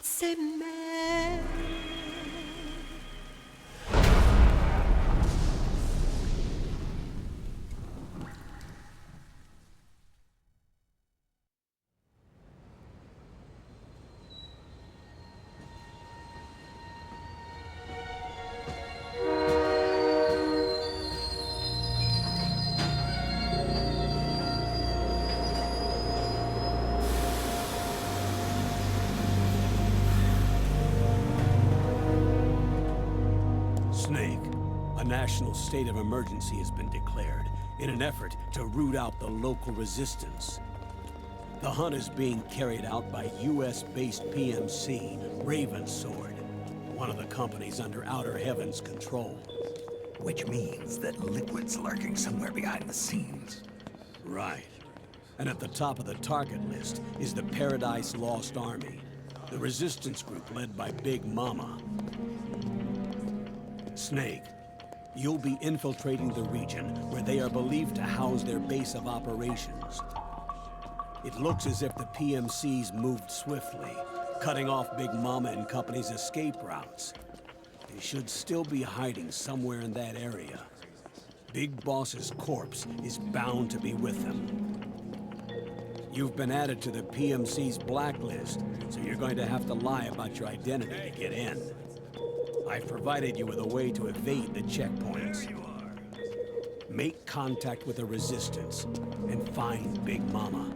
C'est même. Snake, a national state of emergency has been declared in an effort to root out the local resistance. The hunt is being carried out by US-based PMC, Ravensword, one of the companies under Outer Heaven's control. Which means that Liquid's lurking somewhere behind the scenes. Right. And at the top of the target list is the Paradise Lost Army, the resistance group led by Big Mama. Snake, you'll be infiltrating the region where they are believed to house their base of operations. It looks as if the PMCs moved swiftly, cutting off Big Mama and company's escape routes. They should still be hiding somewhere in that area. Big Boss's corpse is bound to be with them. You've been added to the PMC's blacklist, so you're going to have to lie about your identity to get in. I've provided you with a way to evade the checkpoints. Make contact with the Resistance and find Big Mama.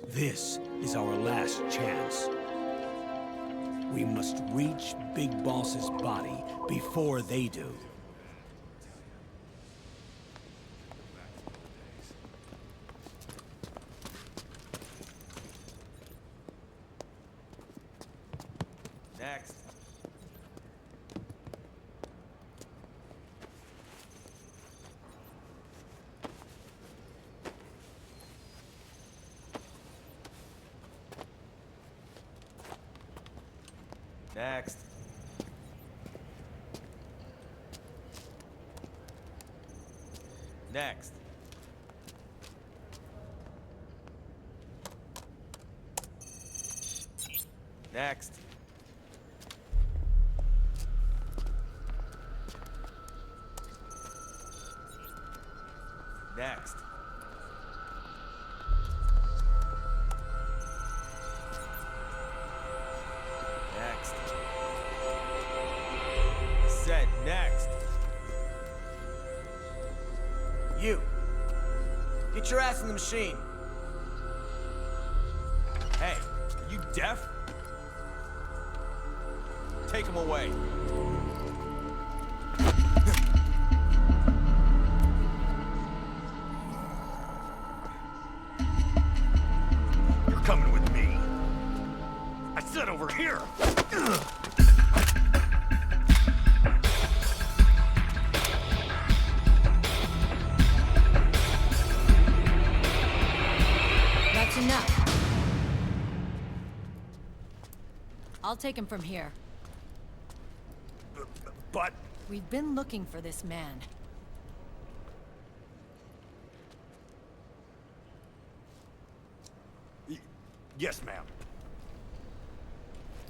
This is our last chance. We must reach Big Boss's body before they do. Next. Next. Next. Next. Next. Next. Said next. You. Get your ass in the machine. Hey, you deaf? Take him away. You're coming with me. I said over here. That's enough. I'll take him from here. But... We've been looking for this man. Yes, ma'am.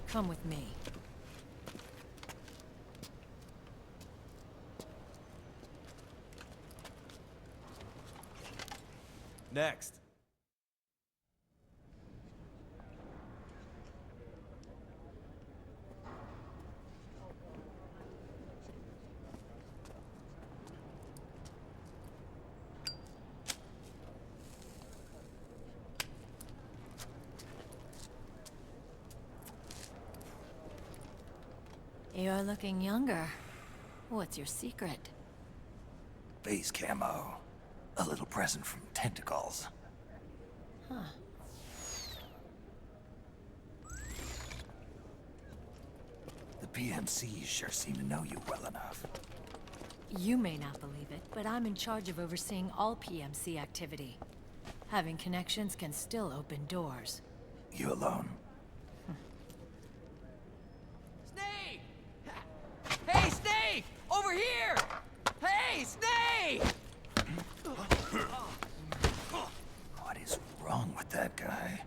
Come with me. Next. You're looking younger. What's your secret? Base camo. A little present from Tentacles. Huh. The PMCs sure seem to know you well enough. You may not believe it, but I'm in charge of overseeing all PMC activity. Having connections can still open doors. You alone? Snake! Hey, Snake! Over here! Hey, Snake! What is wrong with that guy?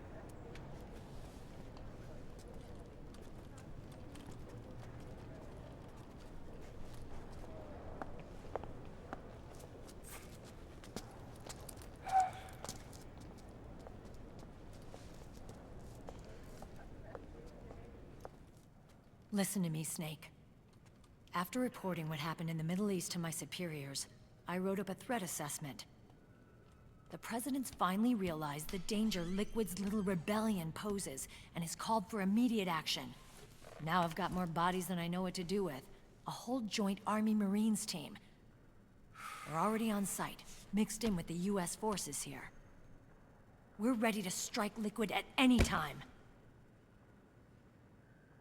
Listen to me, Snake. After reporting what happened in the Middle East to my superiors, I wrote up a threat assessment. The President's finally realized the danger Liquid's little rebellion poses and has called for immediate action. Now I've got more bodies than I know what to do with. A whole joint Army-Marines team. They're already on site, mixed in with the US forces here. We're ready to strike Liquid at any time.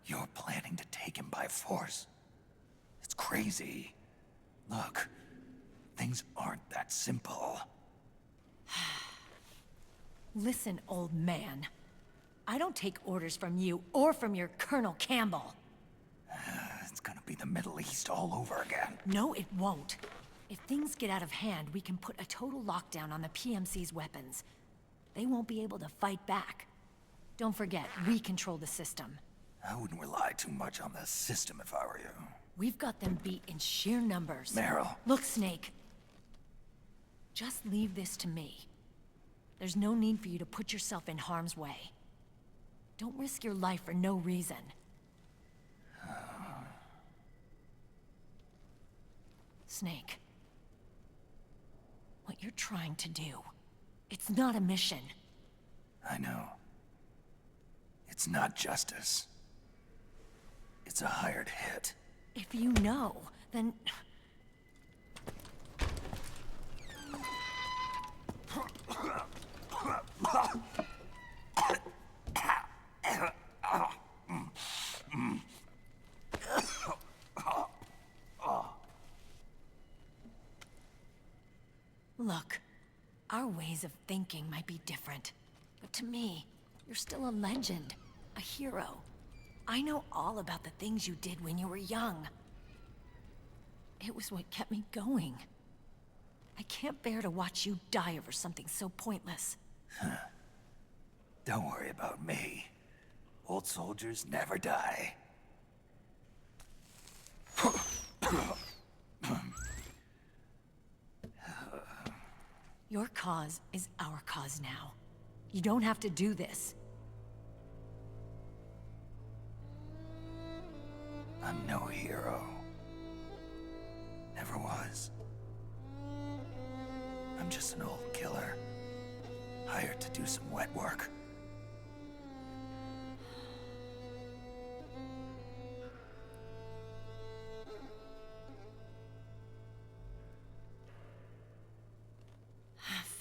You're planning to take him by force? It's crazy. Look, things aren't that simple. Listen, old man. I don't take orders from you or from your Colonel Campbell. It's gonna be the Middle East all over again. No, it won't. If things get out of hand, we can put a total lockdown on the PMC's weapons. They won't be able to fight back. Don't forget, we control the system. I wouldn't rely too much on the system if I were you. We've got them beat in sheer numbers. Meryl. Look, Snake. Just leave this to me. There's no need for you to put yourself in harm's way. Don't risk your life for no reason. Snake. What you're trying to do, it's not a mission. I know. It's not justice. It's a hired hit. If you know, then... Look, our ways of thinking might be different, but to me, you're still a legend, a hero. I know all about the things you did when you were young. It was what kept me going. I can't bear to watch you die over something so pointless. Don't worry about me. Old soldiers never die. Your cause is our cause now. You don't have to do this. I'm no hero. Never was. I'm just an old killer, hired to do some wet work.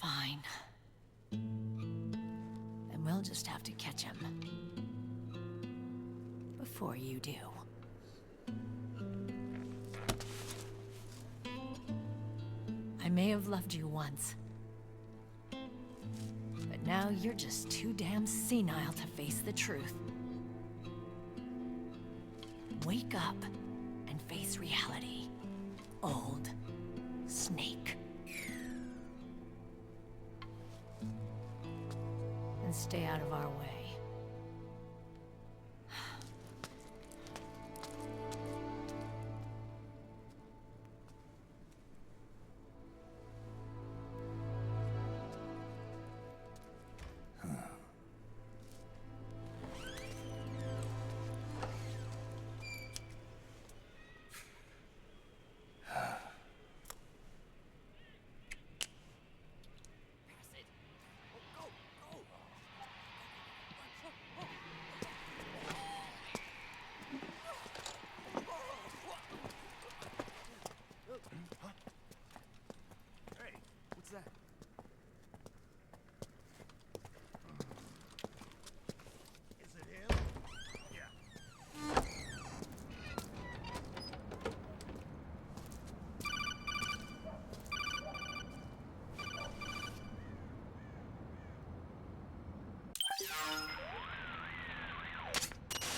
Fine. Then we'll just have to catch him. Before you do. I may have loved you once. But now you're just too damn senile to face the truth. Wake up and face reality. Old Snake. And stay out of our way. Hey, what's that? Is it him? Yeah.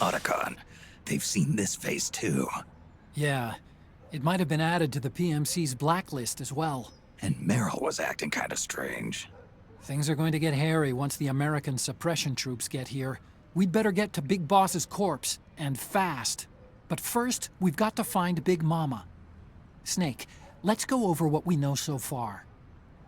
Otacon, they've seen this face too. Yeah, it might have been added to the PMC's blacklist as well. And Meryl was acting kinda strange. Things are going to get hairy once the American suppression troops get here. We'd better get to Big Boss's corpse, and fast. But first, we've got to find Big Mama. Snake, let's go over what we know so far.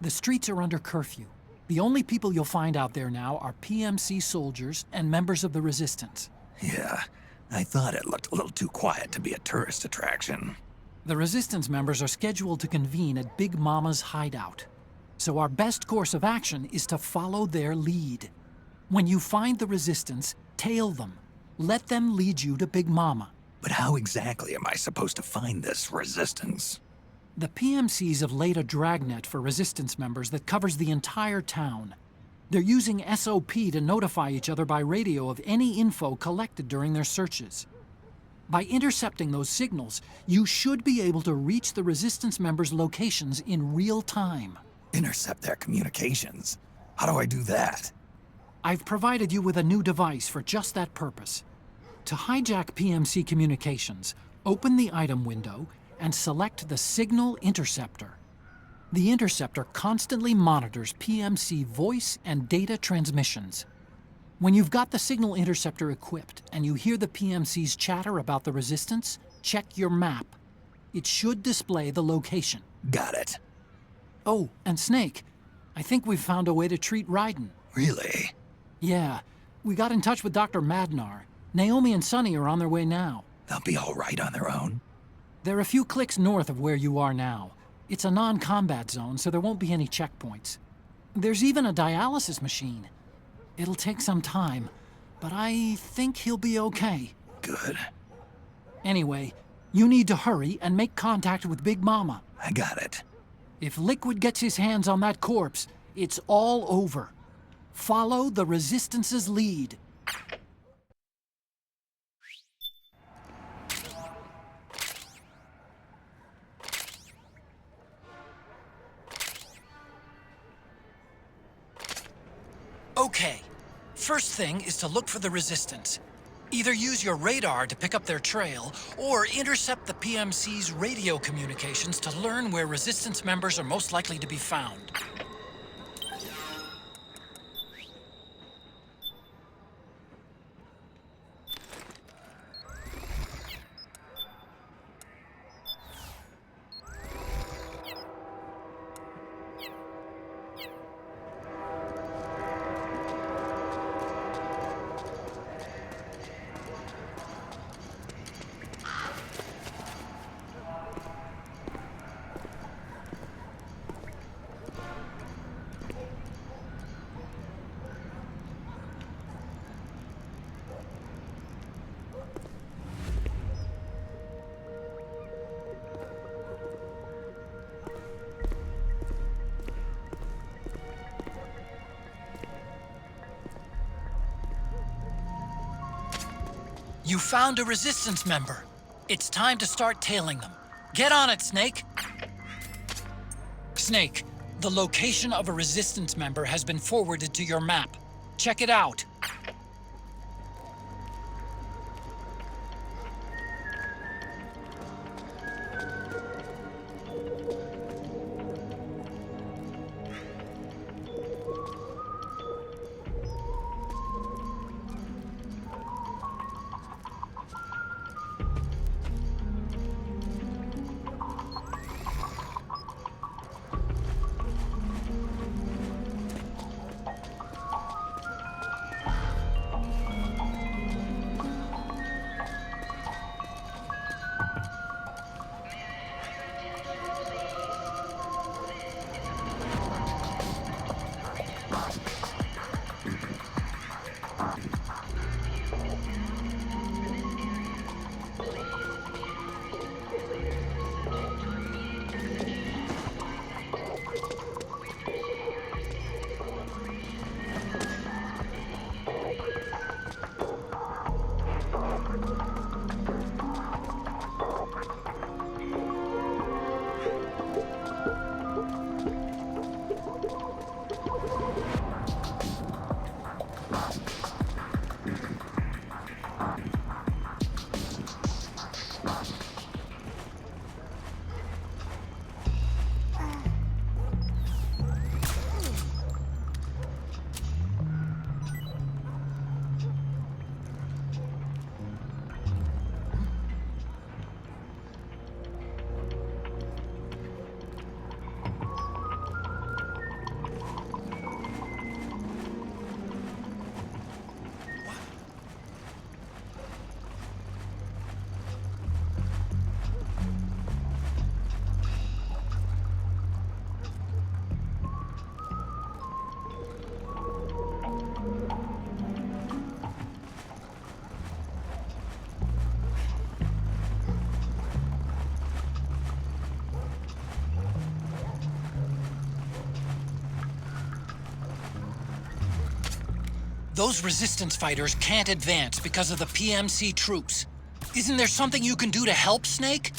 The streets are under curfew. The only people you'll find out there now are PMC soldiers and members of the Resistance. Yeah, I thought it looked a little too quiet to be a tourist attraction. The Resistance members are scheduled to convene at Big Mama's hideout. So our best course of action is to follow their lead. When you find the Resistance, tail them. Let them lead you to Big Mama. But how exactly am I supposed to find this Resistance? The PMCs have laid a dragnet for Resistance members that covers the entire town. They're using SOP to notify each other by radio of any info collected during their searches. By intercepting those signals, you should be able to reach the Resistance members' locations in real time. Intercept their communications? How do I do that? I've provided you with a new device for just that purpose. To hijack PMC communications, open the item window and select the Signal Interceptor. The interceptor constantly monitors PMC voice and data transmissions. When you've got the Signal Interceptor equipped and you hear the PMC's chatter about the Resistance, check your map. It should display the location. Got it. Oh, and Snake, I think we've found a way to treat Raiden. Really? Yeah, we got in touch with Dr. Madnar. Naomi and Sonny are on their way now. They'll be all right on their own? They're a few clicks north of where you are now. It's a non-combat zone, so there won't be any checkpoints. There's even a dialysis machine. It'll take some time, but I think he'll be okay. Good. Anyway, you need to hurry and make contact with Big Mama. I got it. If Liquid gets his hands on that corpse, it's all over. Follow the Resistance's lead. Okay, first thing is to look for the Resistance. Either use your radar to pick up their trail, or intercept the PMC's radio communications to learn where Resistance members are most likely to be found. You found a Resistance member. It's time to start tailing them. Get on it, Snake! Snake, the location of a Resistance member has been forwarded to your map. Check it out. Those resistance fighters can't advance because of the PMC troops. Isn't there something you can do to help, Snake?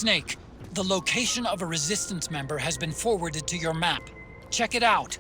Snake, the location of a resistance member has been forwarded to your map. Check it out.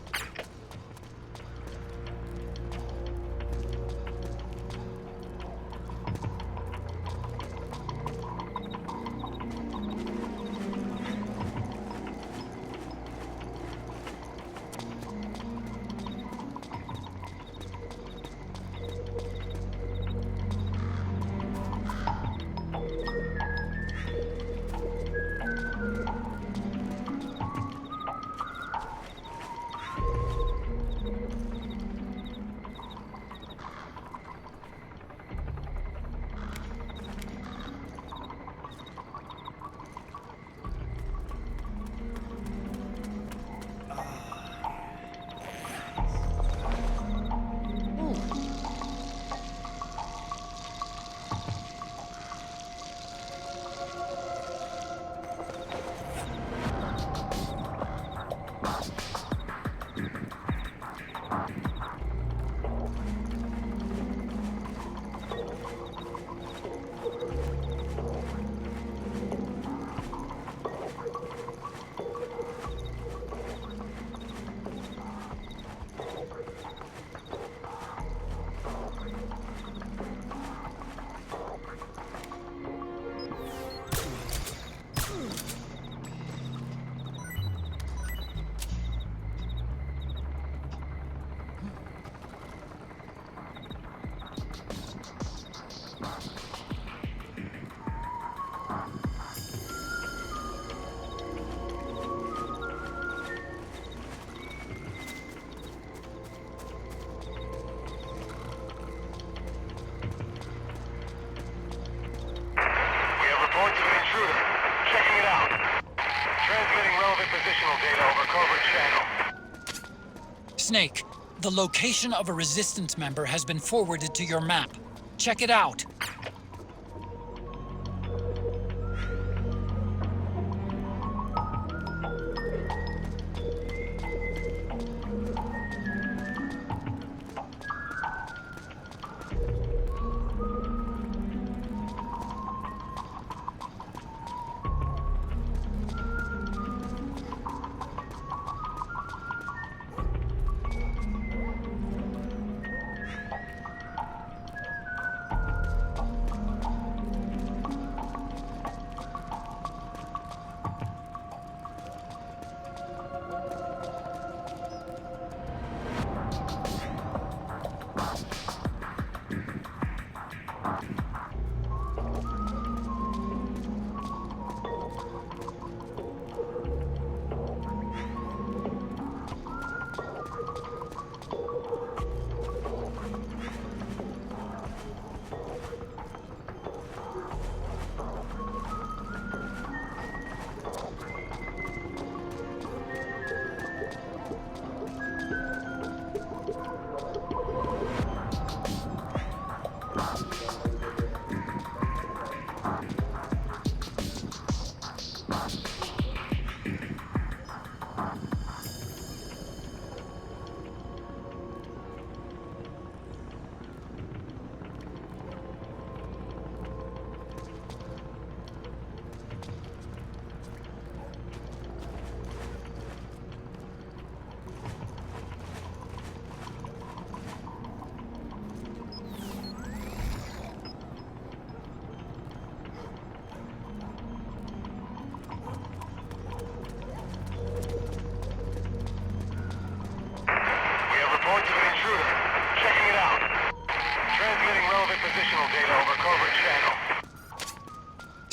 Snake, the location of a resistance member has been forwarded to your map. Check it out.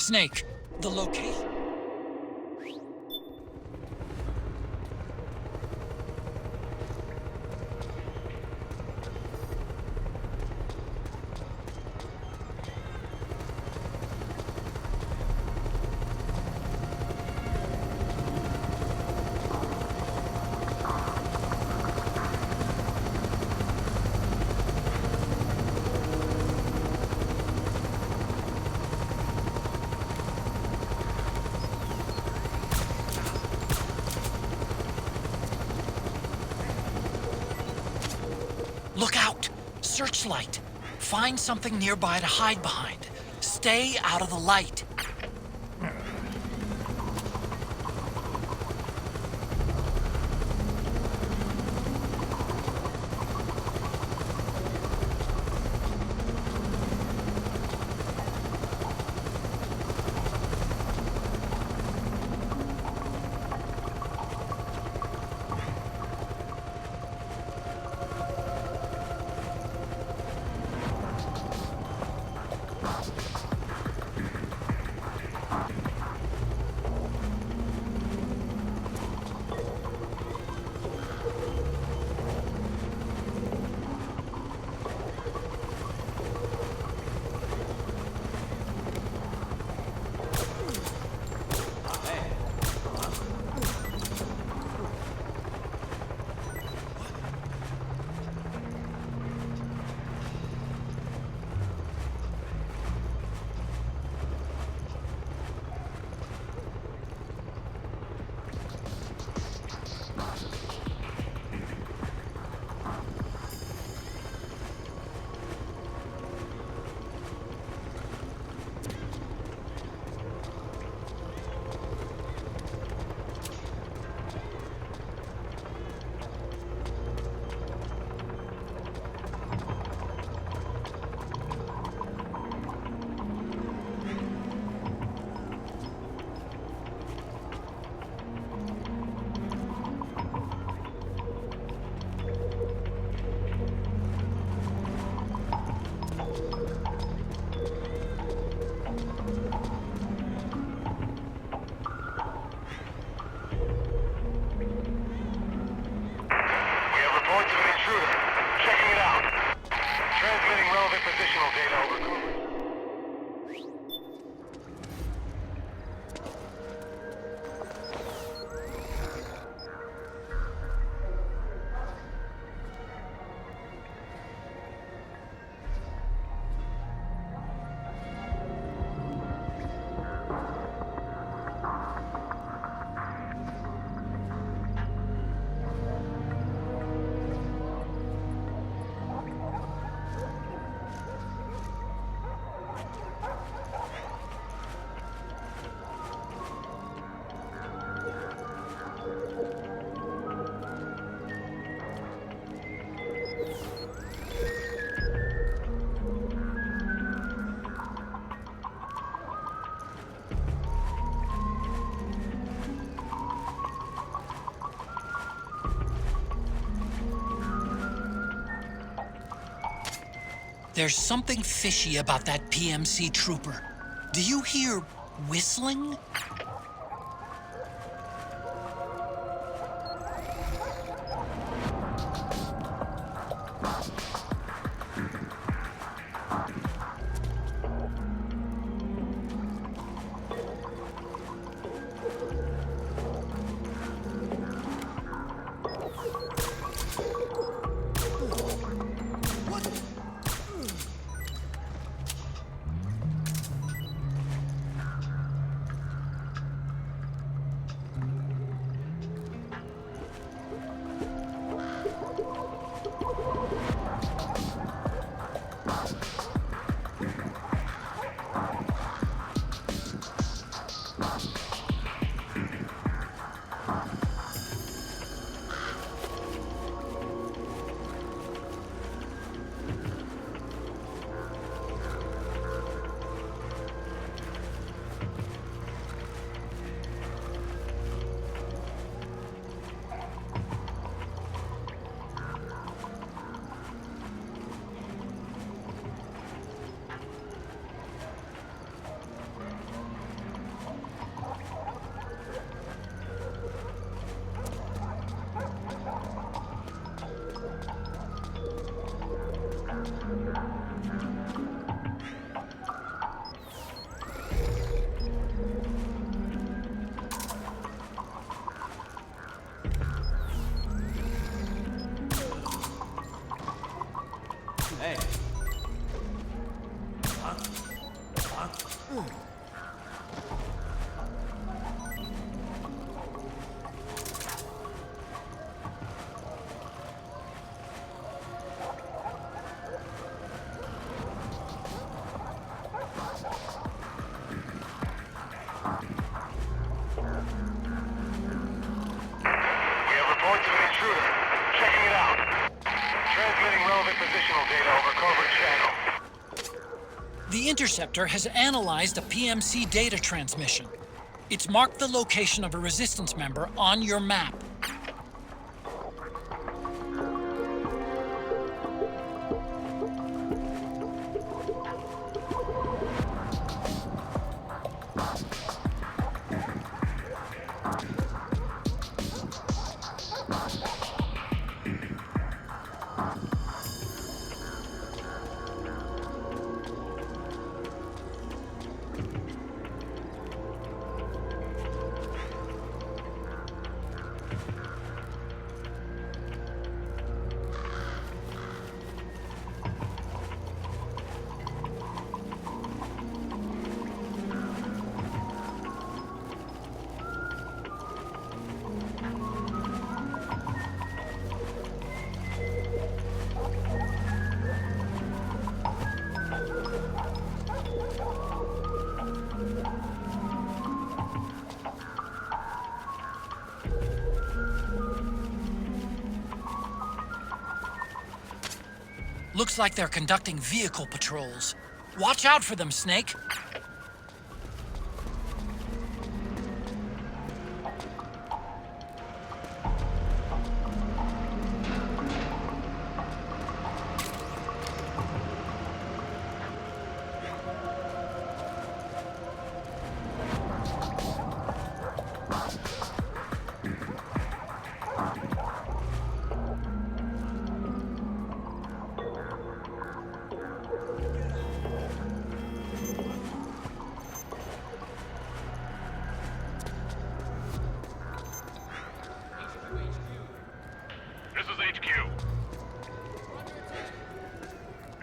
Snake, the location... Look out! Searchlight! Find something nearby to hide behind. Stay out of the light. There's something fishy about that PMC trooper. Do you hear whistling? The interceptor has analyzed a PMC data transmission. It's marked the location of a resistance member on your map. Looks like they're conducting vehicle patrols. Watch out for them, Snake.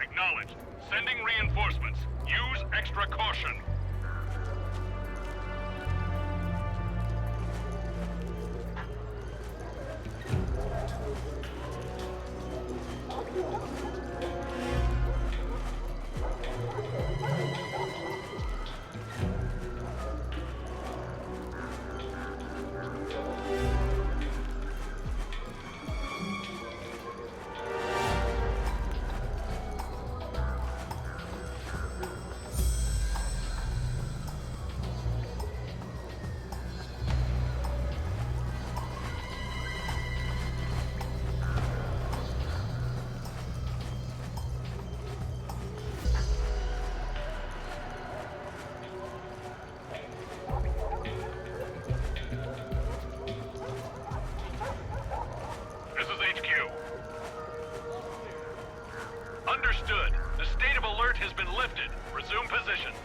Acknowledged. Sending reinforcements. Use extra caution. Understood. The state of alert has been lifted. Resume positions.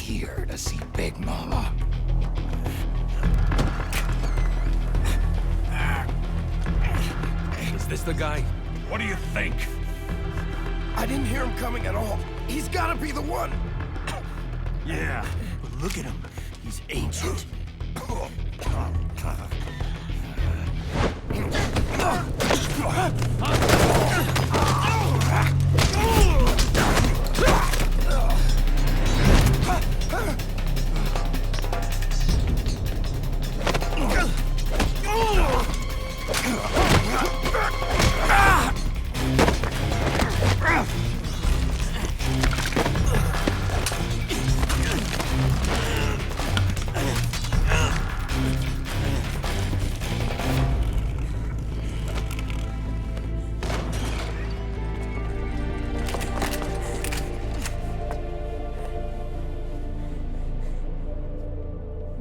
here to see Big Mama. Is this the guy? What do you think? I didn't hear him coming at all. He's gotta be the one. Yeah, but look at him. He's ancient.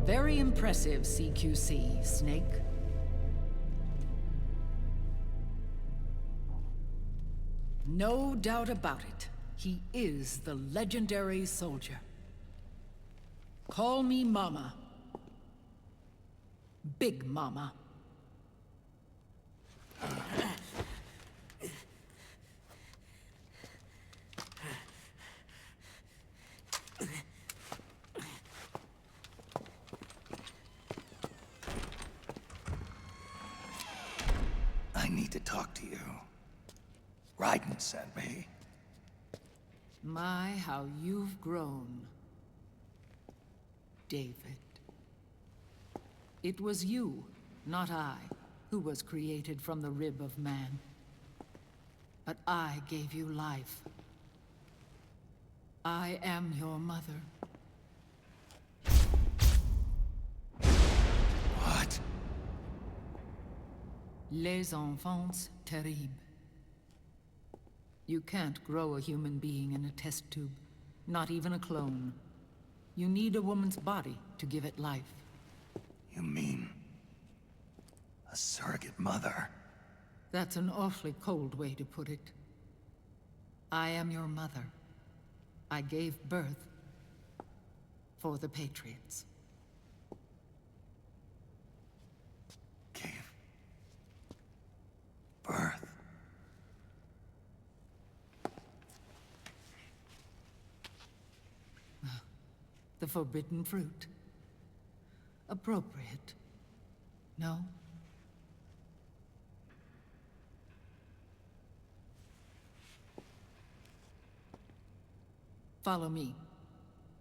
Very impressive, CQC, Snake. No doubt about it. He is the legendary soldier. Call me Mama. Big Mama. I need to talk to you. Raiden sent me. My, how you've grown, David. It was you, not I, who was created from the rib of man. But I gave you life. I am your mother. What? Les enfants terribles. You can't grow a human being in a test tube, not even a clone. You need a woman's body to give it life. You mean... a surrogate mother? That's an awfully cold way to put it. I am your mother. I gave birth for the Patriots. Gave... birth? The forbidden fruit. Appropriate. No? Follow me.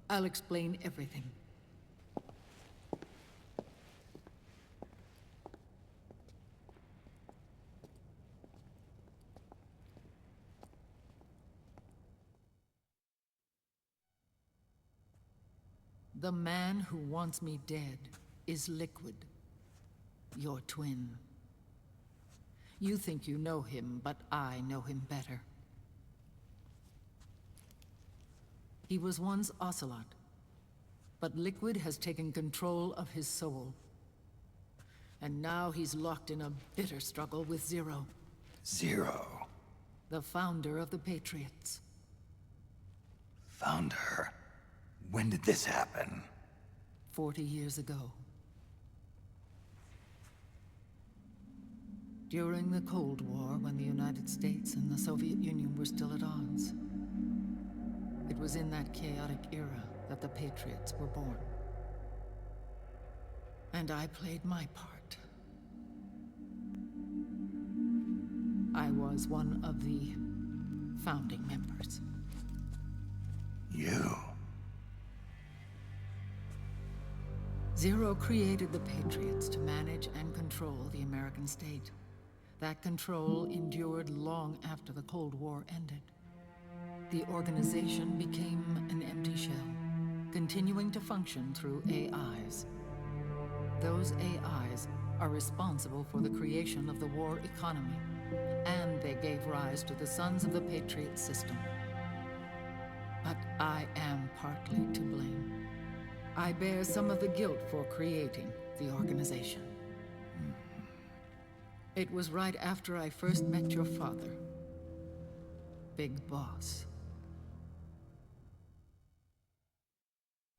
I'll explain everything. The man who wants me dead is Liquid, your twin. You think you know him, but I know him better. He was once Ocelot, but Liquid has taken control of his soul. And now he's locked in a bitter struggle with Zero, Zero. the founder of the Patriots. Found her. When did this happen? 40 years ago. During the Cold War, when the United States and the Soviet Union were still at odds. It was in that chaotic era that the Patriots were born. And I played my part. I was one of the founding members. You? Zero created the Patriots to manage and control the American state. That control endured long after the Cold War ended. The organization became an empty shell, continuing to function through AIs. Those AIs are responsible for the creation of the war economy, and they gave rise to the Sons of the Patriot system. But I am partly to blame. I bear some of the guilt for creating the organization. It was right after I first met your father, Big Boss.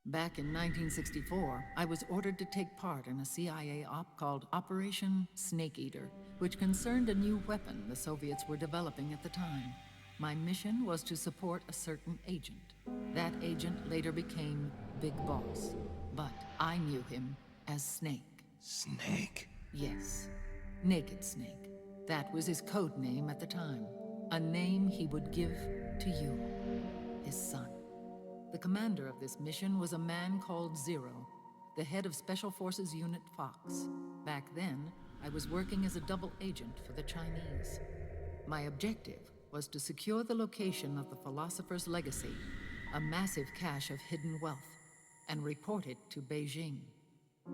Back in 1964, I was ordered to take part in a CIA op called Operation Snake Eater, which concerned a new weapon the Soviets were developing at the time. My mission was to support a certain agent. That agent later became Big Boss, but I knew him as Snake. Snake? Yes, Naked Snake. That was his code name at the time. A name he would give to you, his son. The commander of this mission was a man called Zero, the head of Special Forces Unit Fox. Back then, I was working as a double agent for the Chinese. My objective was to secure the location of the Philosopher's Legacy, a massive cache of hidden wealth, and report it to Beijing.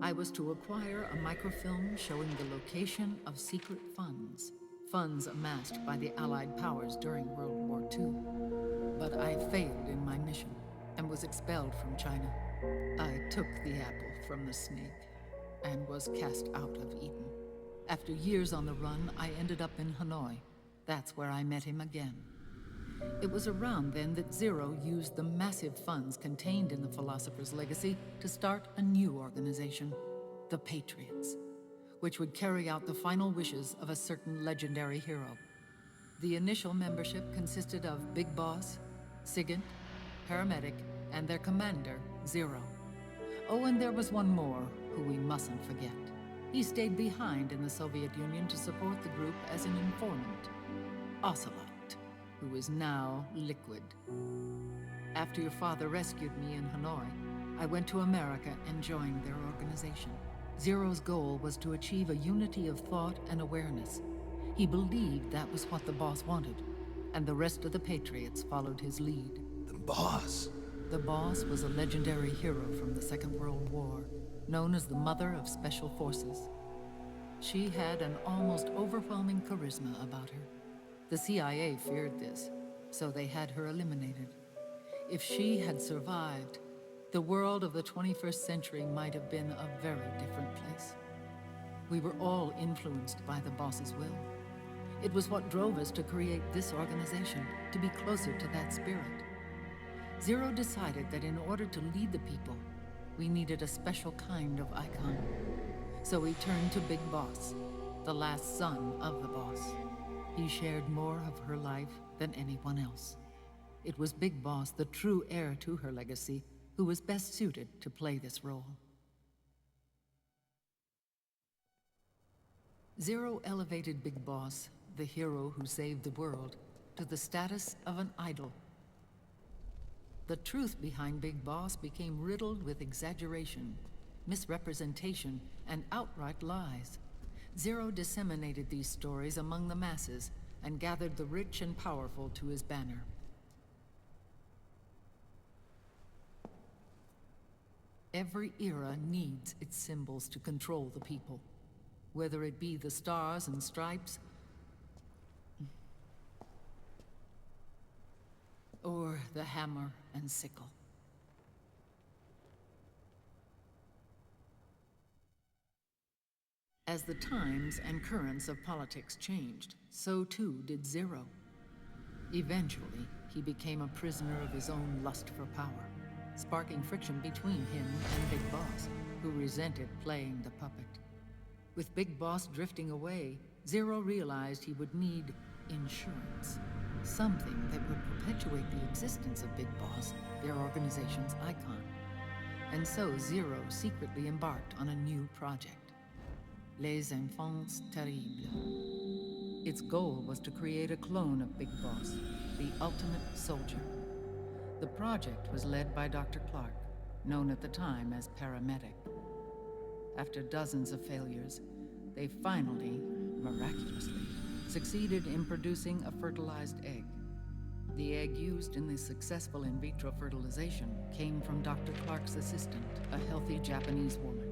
I was to acquire a microfilm showing the location of secret funds, funds amassed by the Allied powers during World War II. But I failed in my mission and was expelled from China. I took the apple from the snake and was cast out of Eden. After years on the run, I ended up in Hanoi. That's where I met him again. It was around then that Zero used the massive funds contained in the Philosopher's Legacy to start a new organization, the Patriots, which would carry out the final wishes of a certain legendary hero. The initial membership consisted of Big Boss, Sigint, Paramedic, and their commander, Zero. Oh, and there was one more who we mustn't forget. He stayed behind in the Soviet Union to support the group as an informant, Ocelot, who is now Liquid. After your father rescued me in Hanoi, I went to America and joined their organization. Zero's goal was to achieve a unity of thought and awareness. He believed that was what the boss wanted, and the rest of the Patriots followed his lead. The boss? The boss was a legendary hero from the Second World War, known as the Mother of Special Forces. She had an almost overwhelming charisma about her. The CIA feared this, so they had her eliminated. If she had survived, the world of the 21st century might have been a very different place. We were all influenced by the boss's will. It was what drove us to create this organization, to be closer to that spirit. Zero decided that in order to lead the people, we needed a special kind of icon. So he turned to Big Boss, the last son of the boss. He shared more of her life than anyone else. It was Big Boss, the true heir to her legacy, who was best suited to play this role. Zero elevated Big Boss, the hero who saved the world, to the status of an idol. The truth behind Big Boss became riddled with exaggeration, misrepresentation, and outright lies. Zero disseminated these stories among the masses and gathered the rich and powerful to his banner. Every era needs its symbols to control the people, whether it be the stars and stripes, or the hammer and sickle. As the times and currents of politics changed, so too did Zero. Eventually, he became a prisoner of his own lust for power, sparking friction between him and Big Boss, who resented playing the puppet. With Big Boss drifting away, Zero realized he would need insurance. Something that would perpetuate the existence of Big Boss, their organization's icon. And so Zero secretly embarked on a new project. Les Enfants Terribles. Its goal was to create a clone of Big Boss, the ultimate soldier. The project was led by Dr. Clark, known at the time as Paramedic. After dozens of failures, they finally, miraculously, succeeded in producing a fertilized egg. The egg used in the successful in vitro fertilization came from Dr. Clark's assistant, a healthy Japanese woman.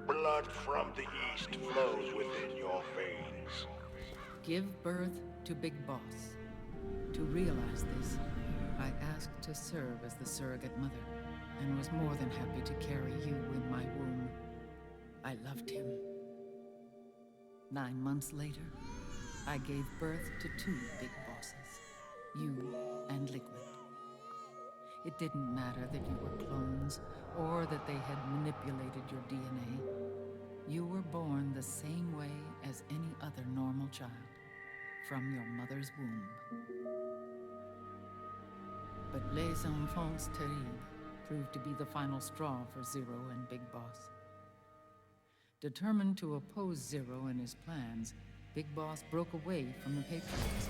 Blood from the east flows within your veins. Give birth to Big Boss. To realize this, I asked to serve as the surrogate mother, and was more than happy to carry you in my womb. I loved him. 9 months later, I gave birth to 2 Big Bosses, you and Liquid. It didn't matter that you were clones or that they had manipulated your DNA. You were born the same way as any other normal child, from your mother's womb. But les enfants terribles proved to be the final straw for Zero and Big Boss. Determined to oppose Zero and his plans, Big Boss broke away from the Patriots.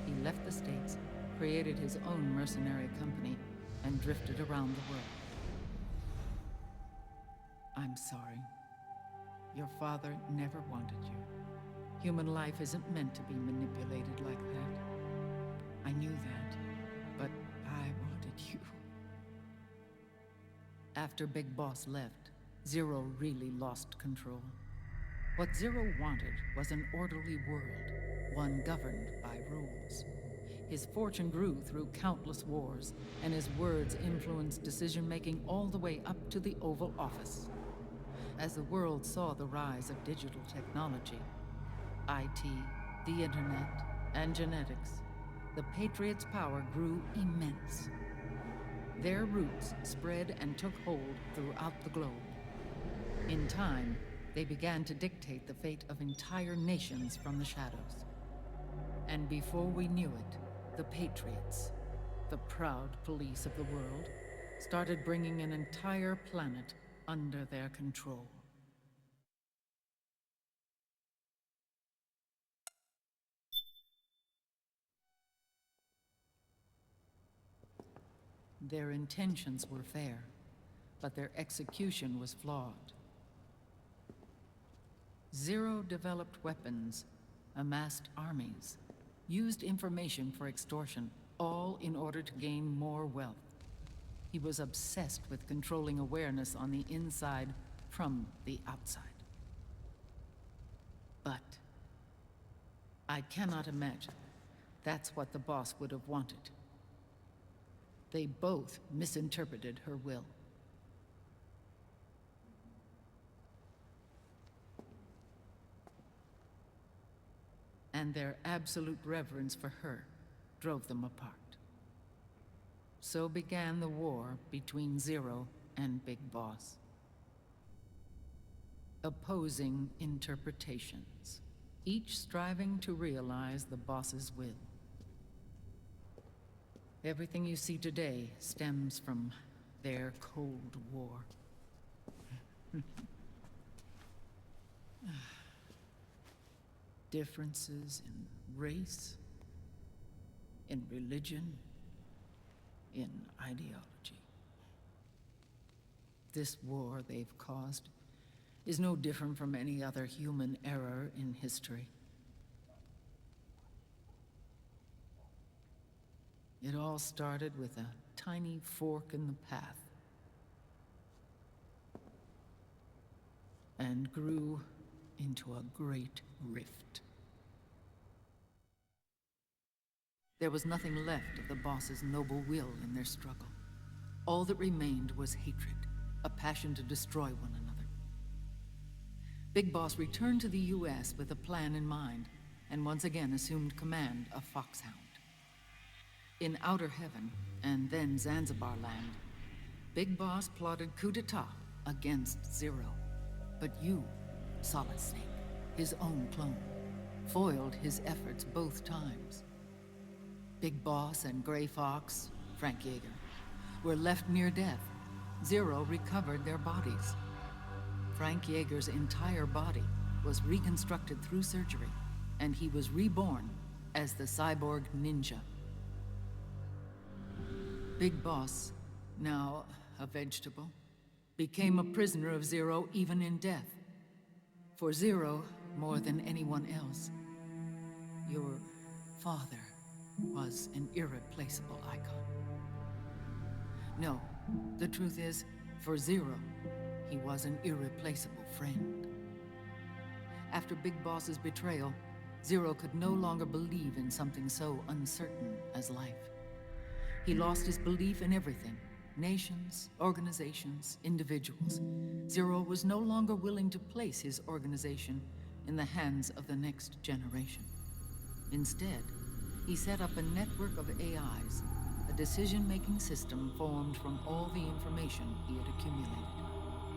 He left the States, created his own mercenary company, and drifted around the world. I'm sorry. Your father never wanted you. Human life isn't meant to be manipulated like that. I knew that, but I wanted you. After Big Boss left, Zero really lost control. What Zero wanted was an orderly world, one governed by rules. His fortune grew through countless wars, and his words influenced decision-making all the way up to the Oval Office. As the world saw the rise of digital technology, IT, the internet, and genetics, the Patriots' power grew immense. Their roots spread and took hold throughout the globe. In time, they began to dictate the fate of entire nations from the shadows. And before we knew it, the Patriots, the proud police of the world, started bringing an entire planet under their control. Their intentions were fair, but their execution was flawed. Zero developed weapons, amassed armies, used information for extortion, all in order to gain more wealth. He was obsessed with controlling awareness on the inside from the outside. But I cannot imagine that's what the boss would have wanted. They both misinterpreted her will. And their absolute reverence for her drove them apart. So began the war between Zero and Big Boss. Opposing interpretations, each striving to realize the boss's will. Everything you see today stems from their Cold War. Differences in race, in religion, in ideology. This war they've caused is no different from any other human error in history. It all started with a tiny fork in the path and grew into a great rift. There was nothing left of the boss's noble will in their struggle. All that remained was hatred, a passion to destroy one another. Big Boss returned to the US with a plan in mind, and once again assumed command of Foxhound. In Outer Heaven, and then Zanzibar Land, Big Boss plotted coup d'etat against Zero. But you, Solid Snake, his own clone, foiled his efforts both times. Big Boss and Gray Fox, Frank Yeager, were left near death. Zero recovered their bodies. Frank Yeager's entire body was reconstructed through surgery, and he was reborn as the cyborg ninja. Big Boss, now a vegetable, became a prisoner of Zero even in death. For Zero, more than anyone else, your father was an irreplaceable icon. No, the truth is, for Zero, he was an irreplaceable friend. After Big Boss's betrayal, Zero could no longer believe in something so uncertain as life. He lost his belief in everything. Nations, organizations, individuals. Zero was no longer willing to place his organization in the hands of the next generation. Instead, he set up a network of AIs, a decision-making system formed from all the information he had accumulated.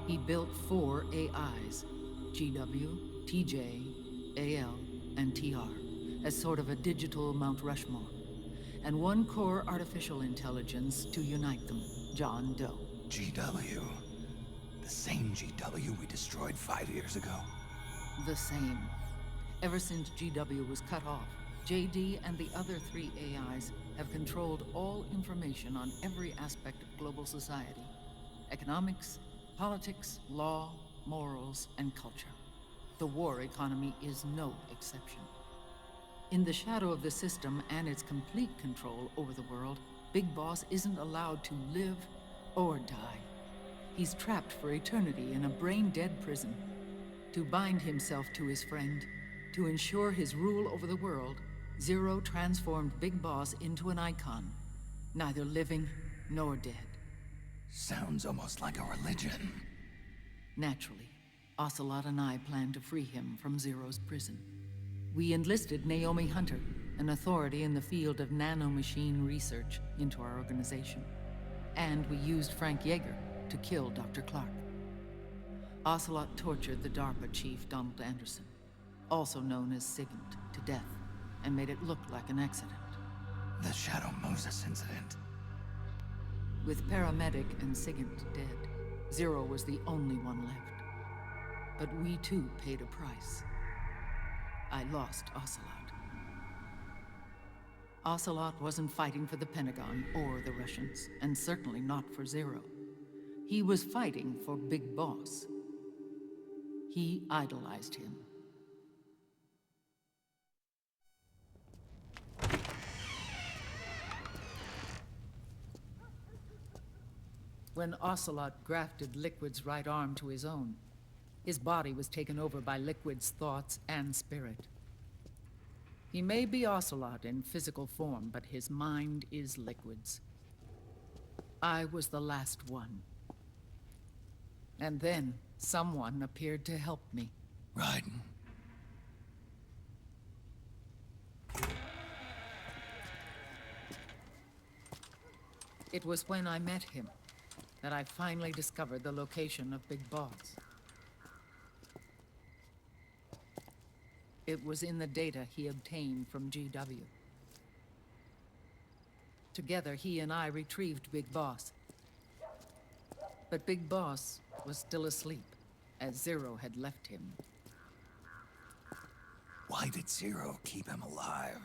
He built 4 AIs, GW, TJ, AL, and TR, as sort of a digital Mount Rushmore, and 1 core artificial intelligence to unite them, John Doe. GW. The same GW we destroyed 5 years ago. The same. Ever since GW was cut off, JD and the other 3 AIs have controlled all information on every aspect of global society. Economics, politics, law, morals, and culture. The war economy is no exception. In the shadow of the system and its complete control over the world, Big Boss isn't allowed to live or die. He's trapped for eternity in a brain-dead prison. To bind himself to his friend, to ensure his rule over the world, Zero transformed Big Boss into an icon, neither living nor dead. Sounds almost like a religion. Naturally, Ocelot and I plan to free him from Zero's prison. We enlisted Naomi Hunter, an authority in the field of nanomachine research, into our organization. And we used Frank Yeager to kill Dr. Clark. Ocelot tortured the DARPA chief, Donald Anderson, also known as Sigint, to death, and made it look like an accident. The Shadow Moses incident. With Paramedic and Sigint dead, Zero was the only one left. But we too paid a price. I lost Ocelot. Ocelot wasn't fighting for the Pentagon or the Russians, and certainly not for Zero. He was fighting for Big Boss. He idolized him. When Ocelot grafted Liquid's right arm to his own, his body was taken over by Liquid's thoughts and spirit. He may be Ocelot in physical form, but his mind is Liquid's. I was the last one. And then someone appeared to help me. Raiden. It was when I met him that I finally discovered the location of Big Boss. It was in the data he obtained from GW. Together, he and I retrieved Big Boss. But Big Boss was still asleep, as Zero had left him. Why did Zero keep him alive?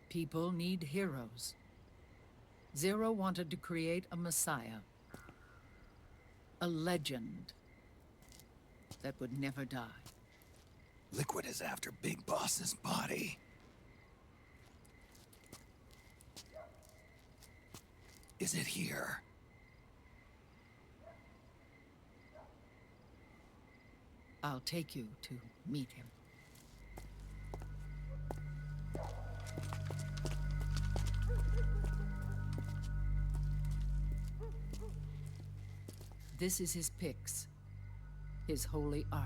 People need heroes. Zero wanted to create a messiah. A legend that would never die. Liquid is after Big Boss's body. Is it here? I'll take you to meet him. This is his pyx, his holy ark.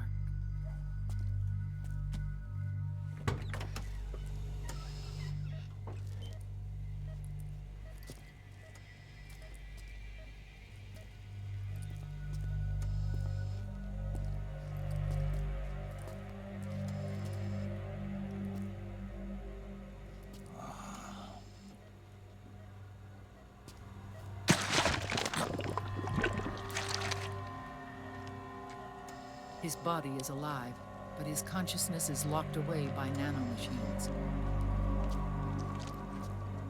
His body is alive, but his consciousness is locked away by nanomachines.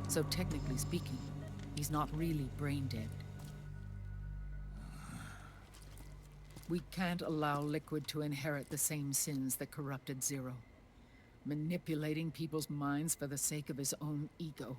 So technically speaking, he's not really brain dead. We can't allow Liquid to inherit the same sins that corrupted Zero, manipulating people's minds for the sake of his own ego.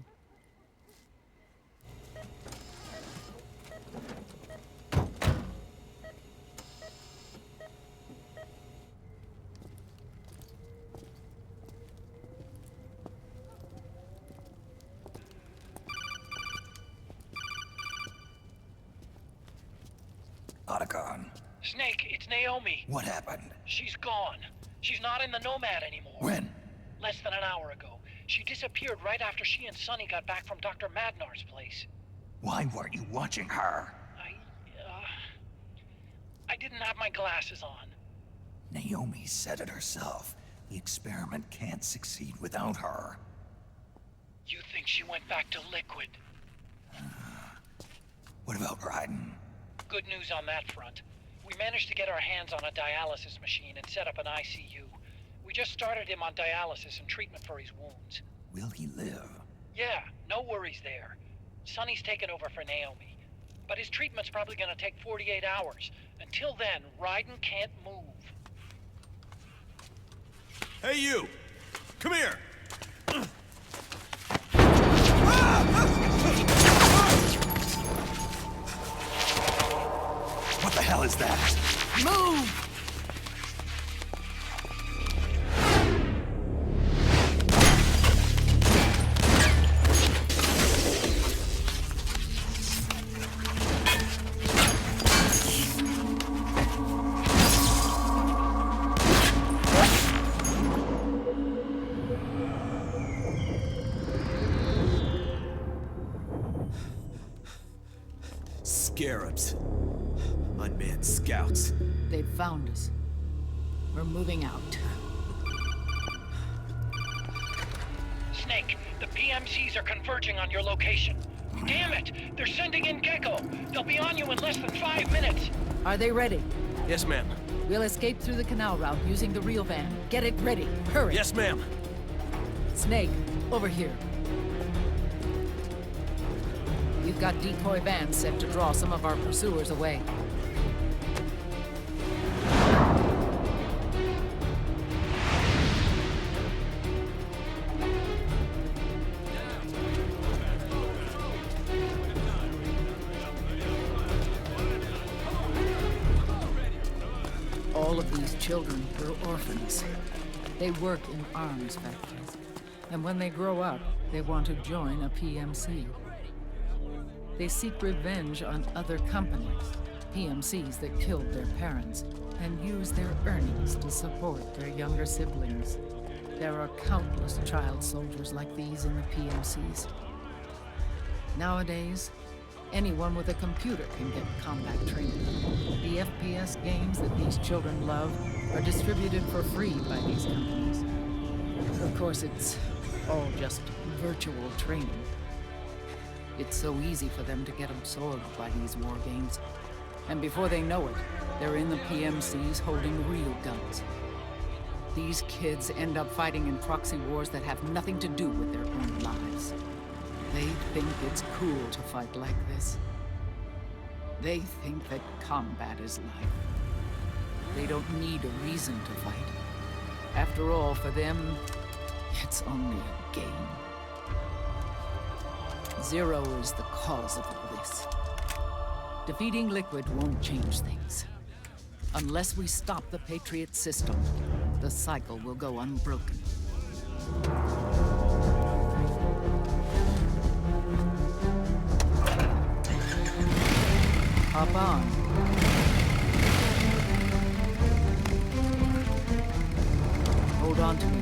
Otacon. Snake, it's Naomi. What happened? She's gone. She's not in the Nomad anymore. When? less than an hour ago. She disappeared right after she and Sonny got back from Dr. Madnar's place. Why weren't you watching her? I didn't have my glasses on. Naomi said it herself. The experiment can't succeed without her. You think she went back to Liquid? What about Raiden? Good news on that front. We managed to get our hands on a dialysis machine and set up an ICU. We just started him on dialysis and treatment for his wounds. Will he live? Yeah, no worries there. Sonny's taken over for Naomi. But his treatment's probably gonna take 48 hours. Until then, Raiden can't move. Hey, you! Come here! What the hell is that? Move! Scarabs. Unmanned scouts. They've found us. We're moving out. Snake, the PMCs are converging on your location. Damn it! They're sending in Gecko! They'll be on you in less than 5 minutes! Are they ready? Yes, ma'am. We'll escape through the canal route using the real van. Get it ready. Hurry. Yes, ma'am. Snake, over here. We've got decoy vans set to draw some of our pursuers away. All of these children were orphans. They work in arms factories. And when they grow up, they want to join a PMC. They seek revenge on other companies, PMCs that killed their parents, and use their earnings to support their younger siblings. There are countless child soldiers like these in the PMCs. Nowadays, anyone with a computer can get combat training. The FPS games that these children love are distributed for free by these companies. Of course, it's all just virtual training. It's so easy for them to get absorbed by these war games. And before they know it, they're in the PMCs holding real guns. These kids end up fighting in proxy wars that have nothing to do with their own lives. They think it's cool to fight like this. They think that combat is life. They don't need a reason to fight. After all, for them, it's only a game. Zero is the cause of all this. Defeating Liquid won't change things. Unless we stop the Patriot system, the cycle will go unbroken. Hop on. Hold on to me.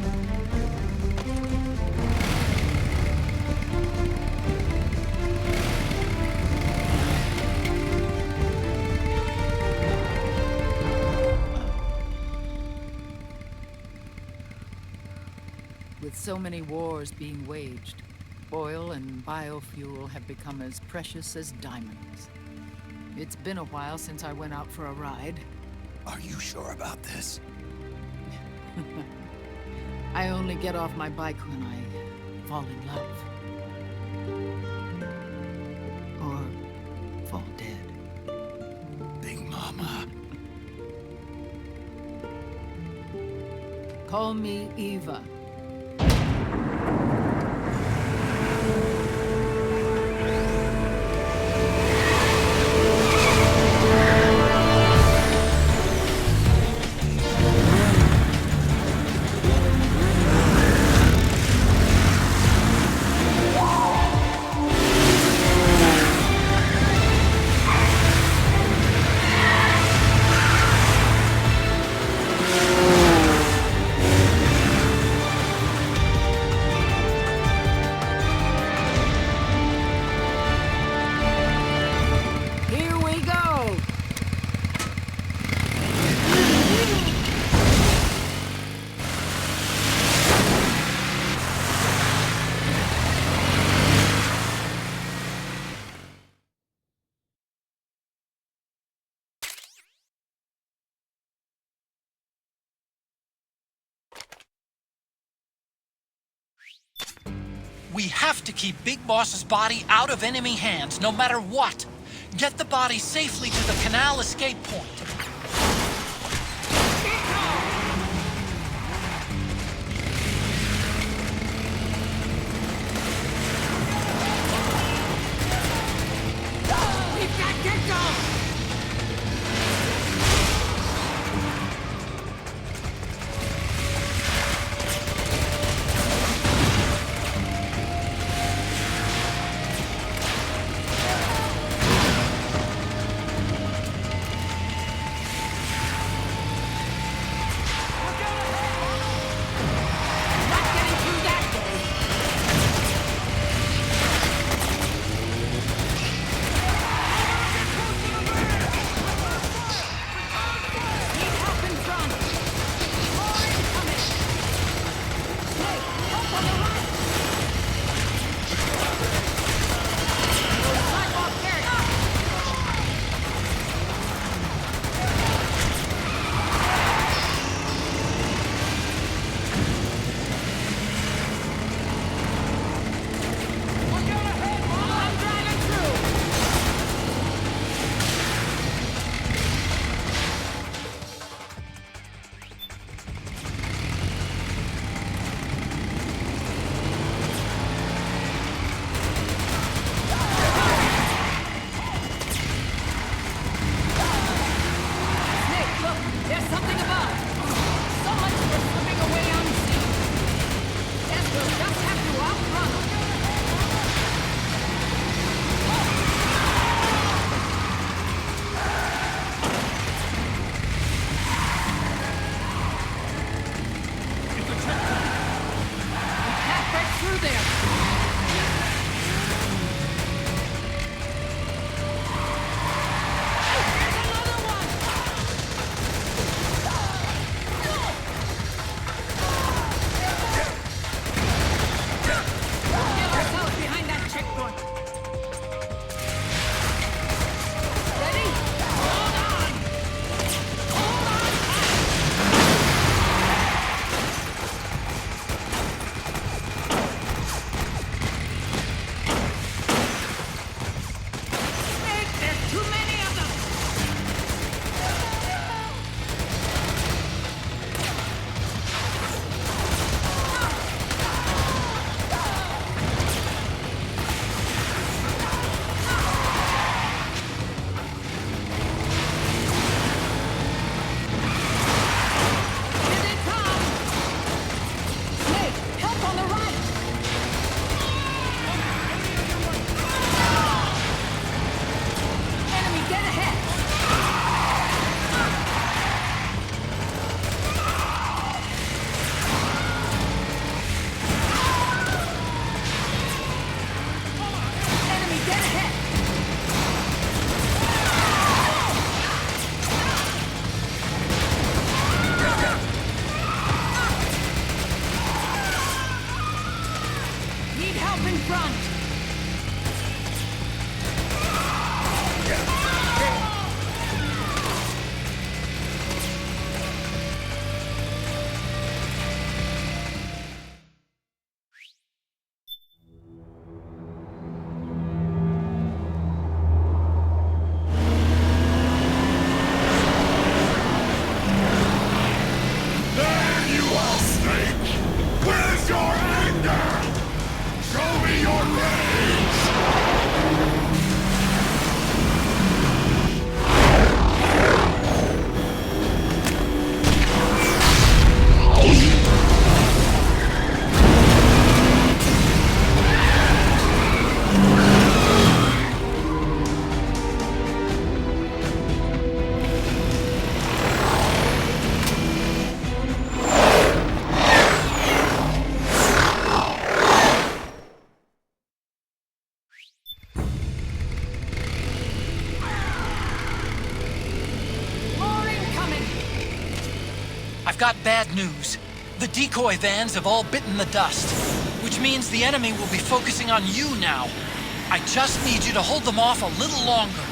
With so many wars being waged, oil and biofuel have become as precious as diamonds. It's been a while since I went out for a ride. Are you sure about this? I only get off my bike when I fall in love. Or fall dead. Big Mama. Call me Eva. We have to keep Big Boss's body out of enemy hands, no matter what. Get the body safely to the canal escape point. I've got bad news. The decoy vans have all bitten the dust, which means the enemy will be focusing on you now. I just need you to hold them off a little longer.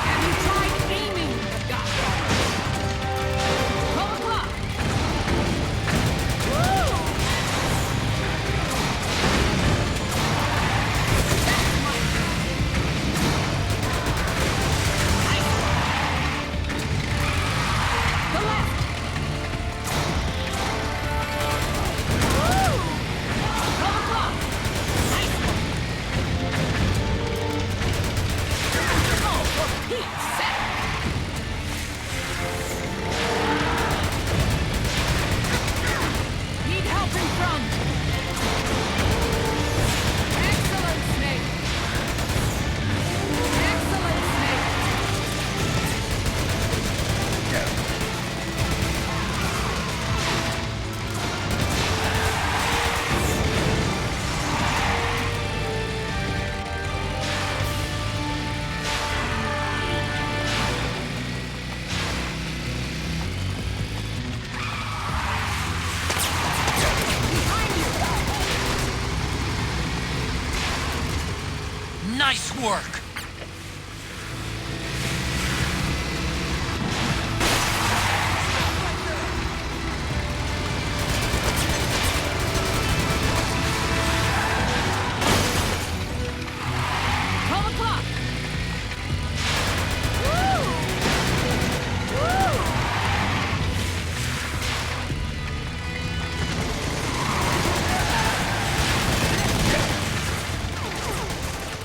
Have you tried aiming the gun? work!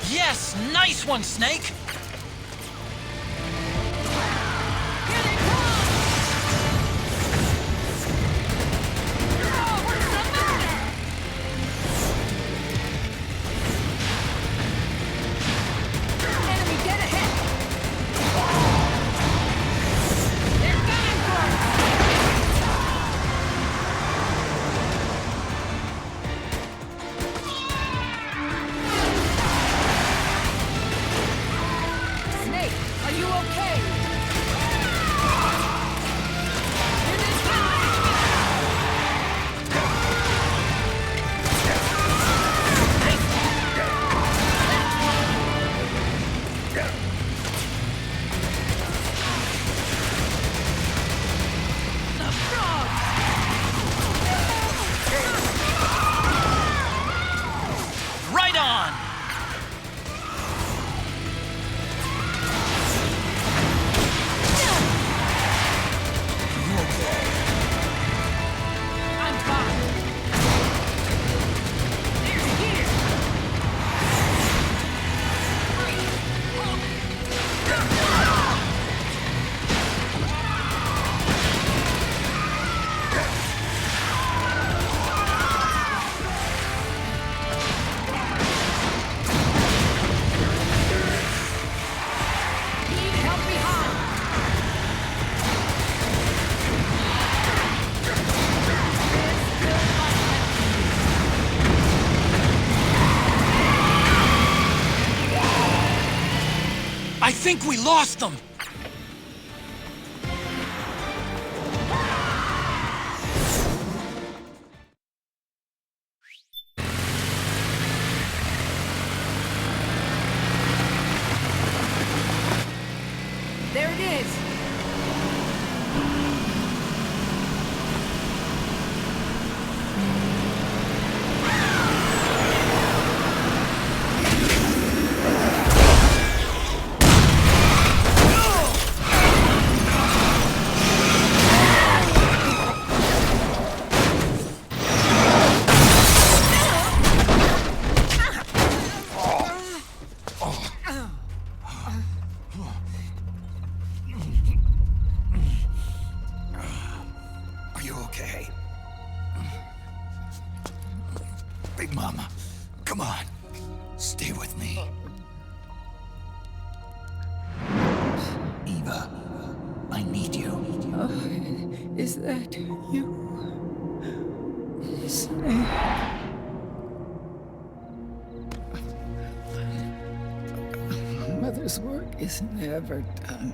Yes! Nice one, Snake! Right on! I'm fine. Here. Need help behind. I think we lost them! There it is. Are you okay? Big Mama, come on. Stay with me. Eva, I need you. Is that you? Snake. Mother's work is never done.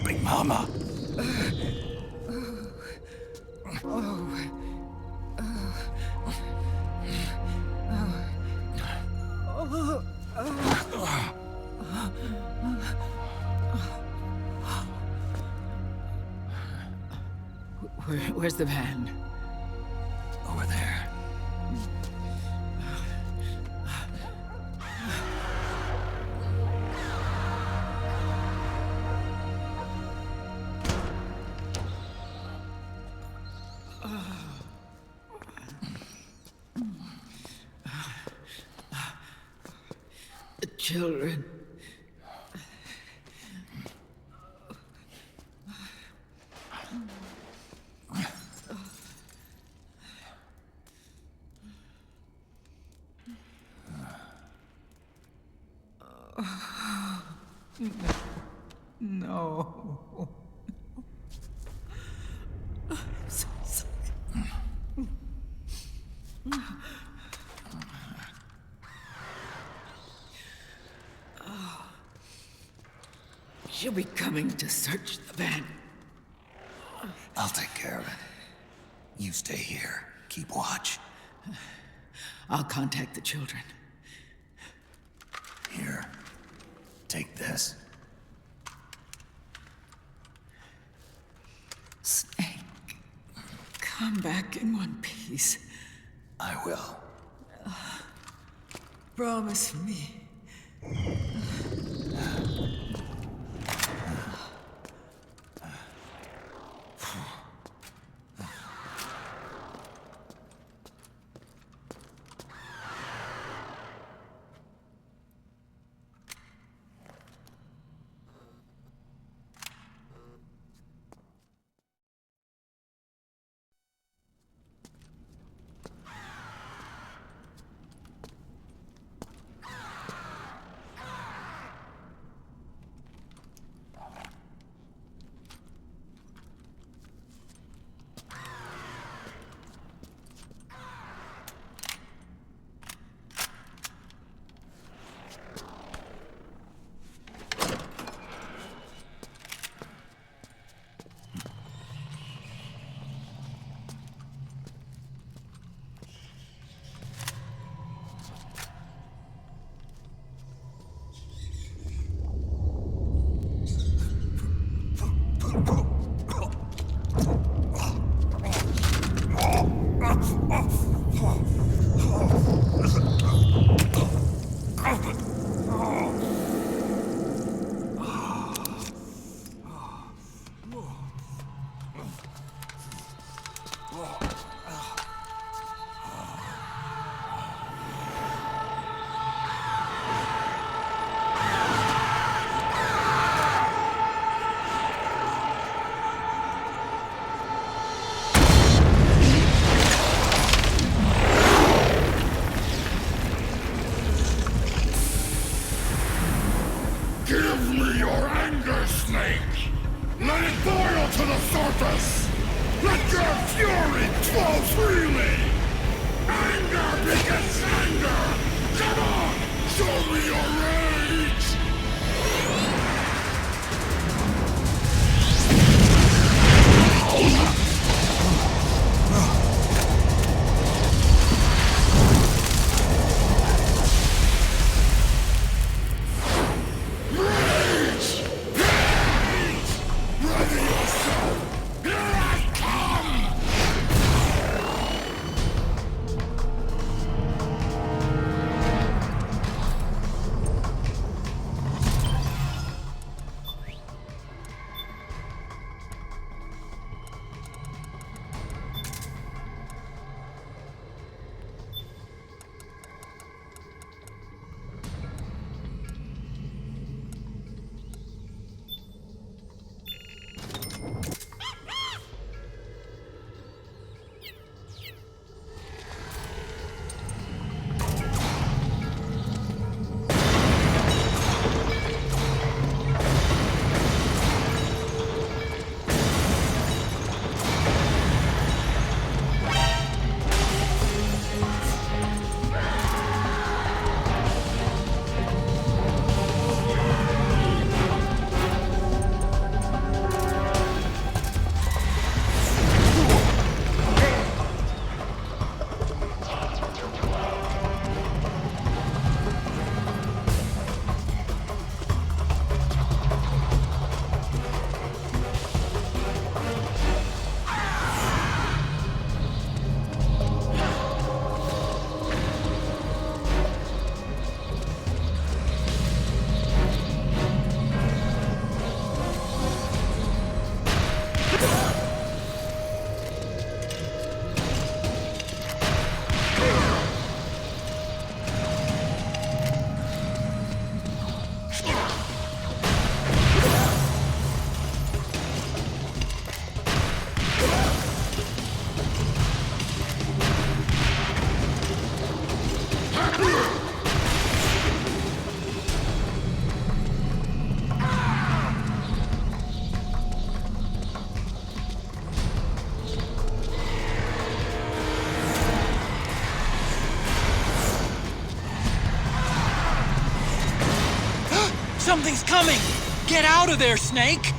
Big Mama. Where's the van? Over there. The children. No. I'm so sorry. She'll be coming to search the van. I'll take care of it. You stay here. Keep watch. I'll contact the children. Here. Take this. Snake, come back in one piece. I will. Promise me. Give me your anger, Snake! Let it boil to the surface! Let your fury flow freely! Anger begets anger! Come on! Show me your rage! Something's coming! Get out of there, Snake!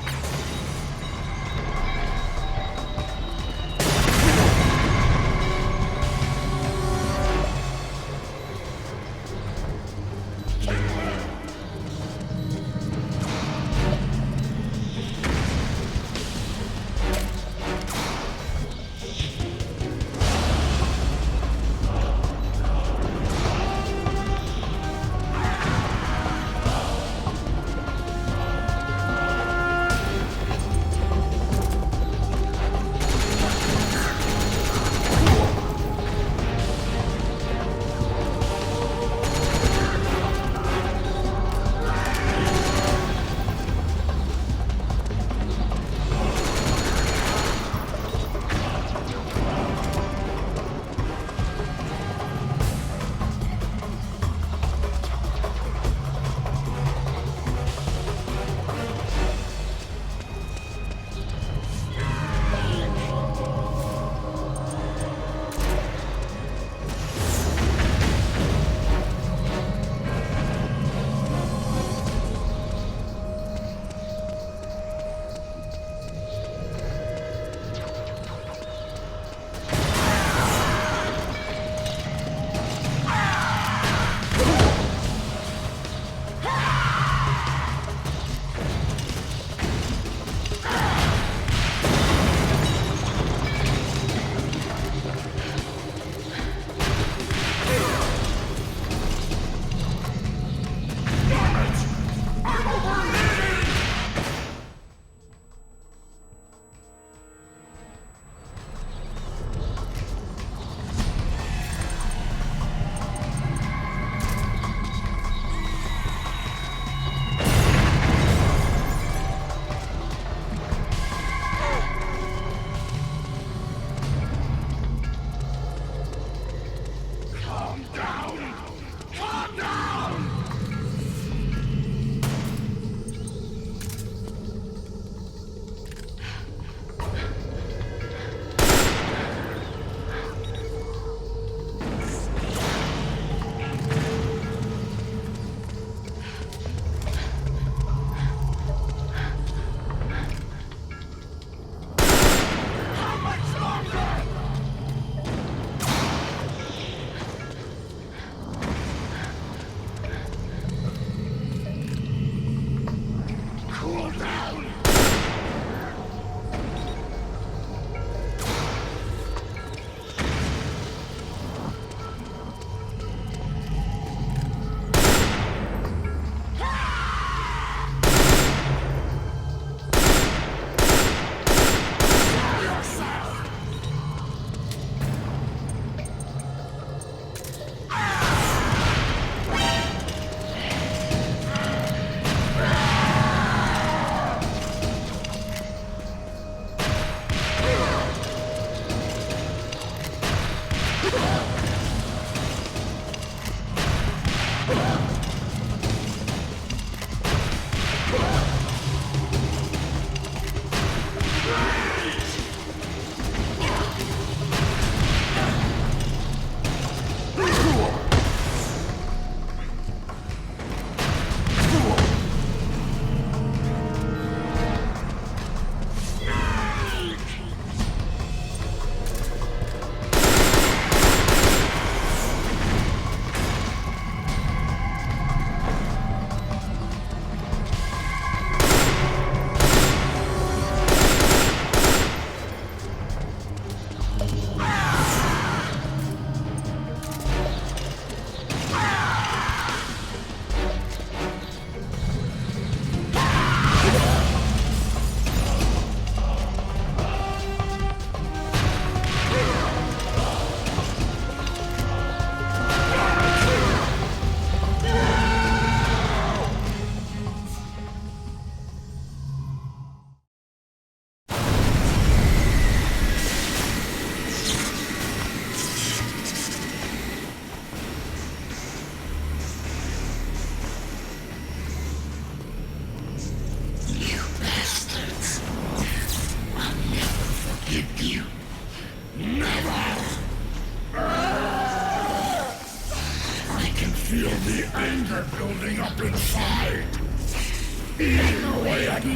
eating away at me!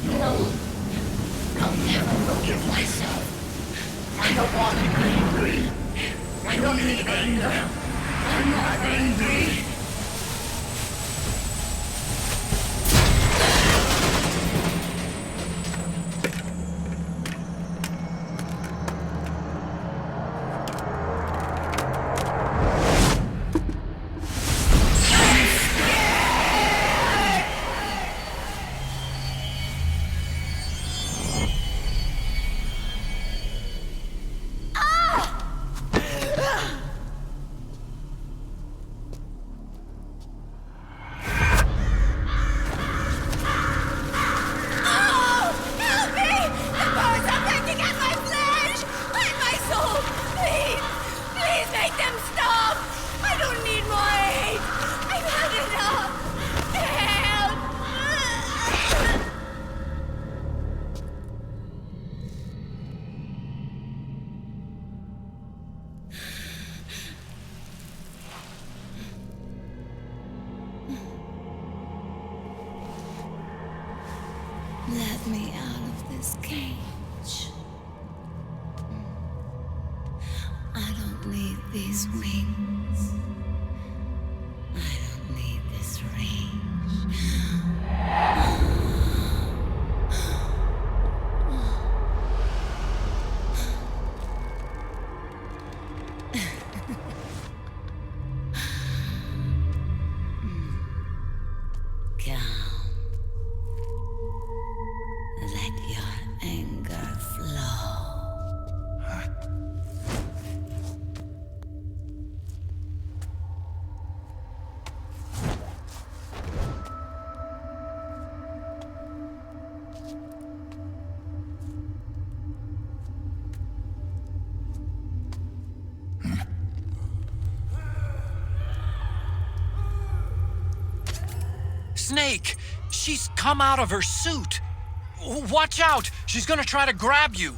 No. I'll never forgive myself. I don't want to be angry. I don't need anger. I'm not angry. Let me out of this cage. I don't need these wings. I don't need this range. Calm. Let your anger flow. Snake! She's come out of her suit! Watch out! She's gonna try to grab you!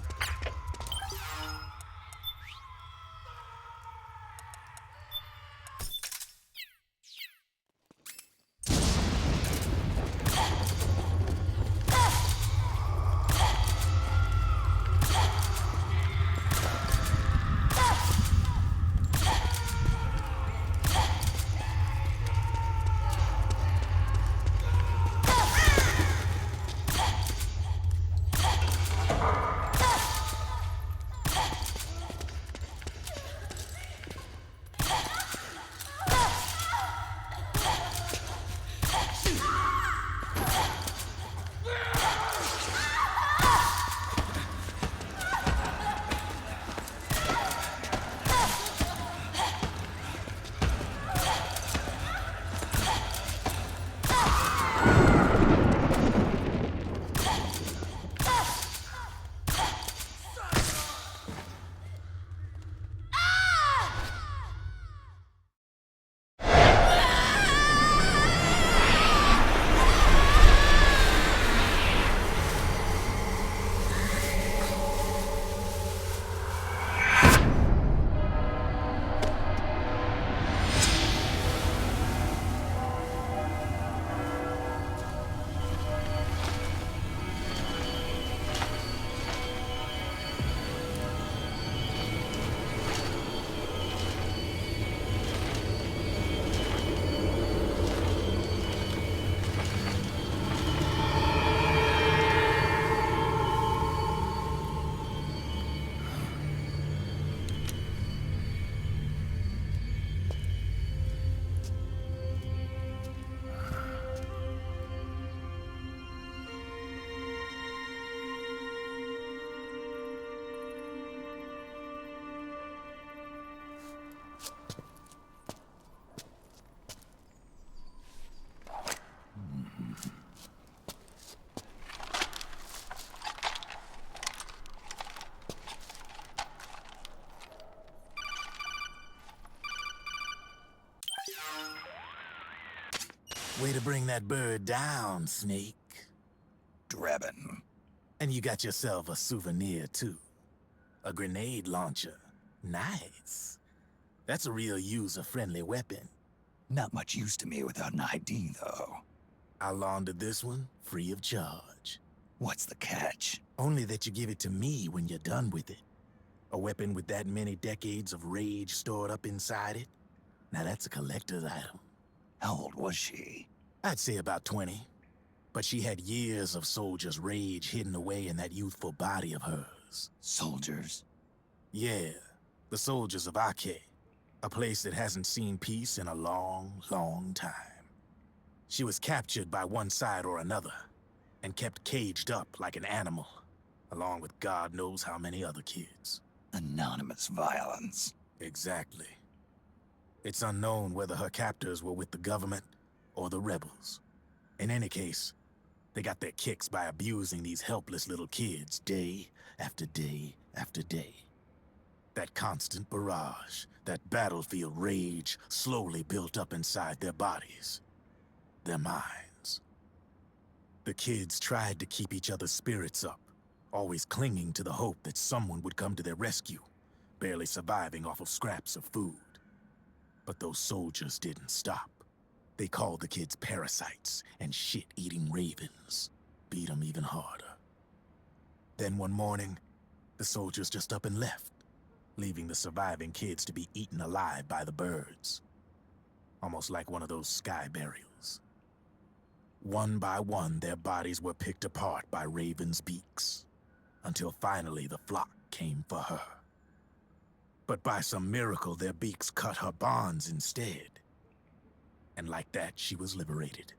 Way to bring that bird down, Snake. Drabbin. And you got yourself a souvenir, too. A grenade launcher. Nice. That's a real user-friendly weapon. Not much use to me without an ID, though. I'll launder this one free of charge. What's the catch? Only that you give it to me when you're done with it. A weapon with that many decades of rage stored up inside it? Now that's a collector's item. How old was she? I'd say about 20. But she had years of soldiers' rage hidden away in that youthful body of hers. Soldiers? Yeah, the soldiers of Acto. A place that hasn't seen peace in a long, long time. She was captured by one side or another, and kept caged up like an animal, along with God knows how many other kids. Anonymous violence. Exactly. It's unknown whether her captors were with the government or the rebels. In any case, they got their kicks by abusing these helpless little kids day after day after day. That constant barrage, that battlefield rage slowly built up inside their bodies, their minds. The kids tried to keep each other's spirits up, always clinging to the hope that someone would come to their rescue, barely surviving off of scraps of food. But those soldiers didn't stop. They called the kids parasites and shit-eating ravens, beat them even harder. Then one morning, the soldiers just up and left, leaving the surviving kids to be eaten alive by the birds. Almost like one of those sky burials. One by one, their bodies were picked apart by ravens' beaks, until finally the flock came for her. But by some miracle, their beaks cut her bonds instead. And like that, she was liberated.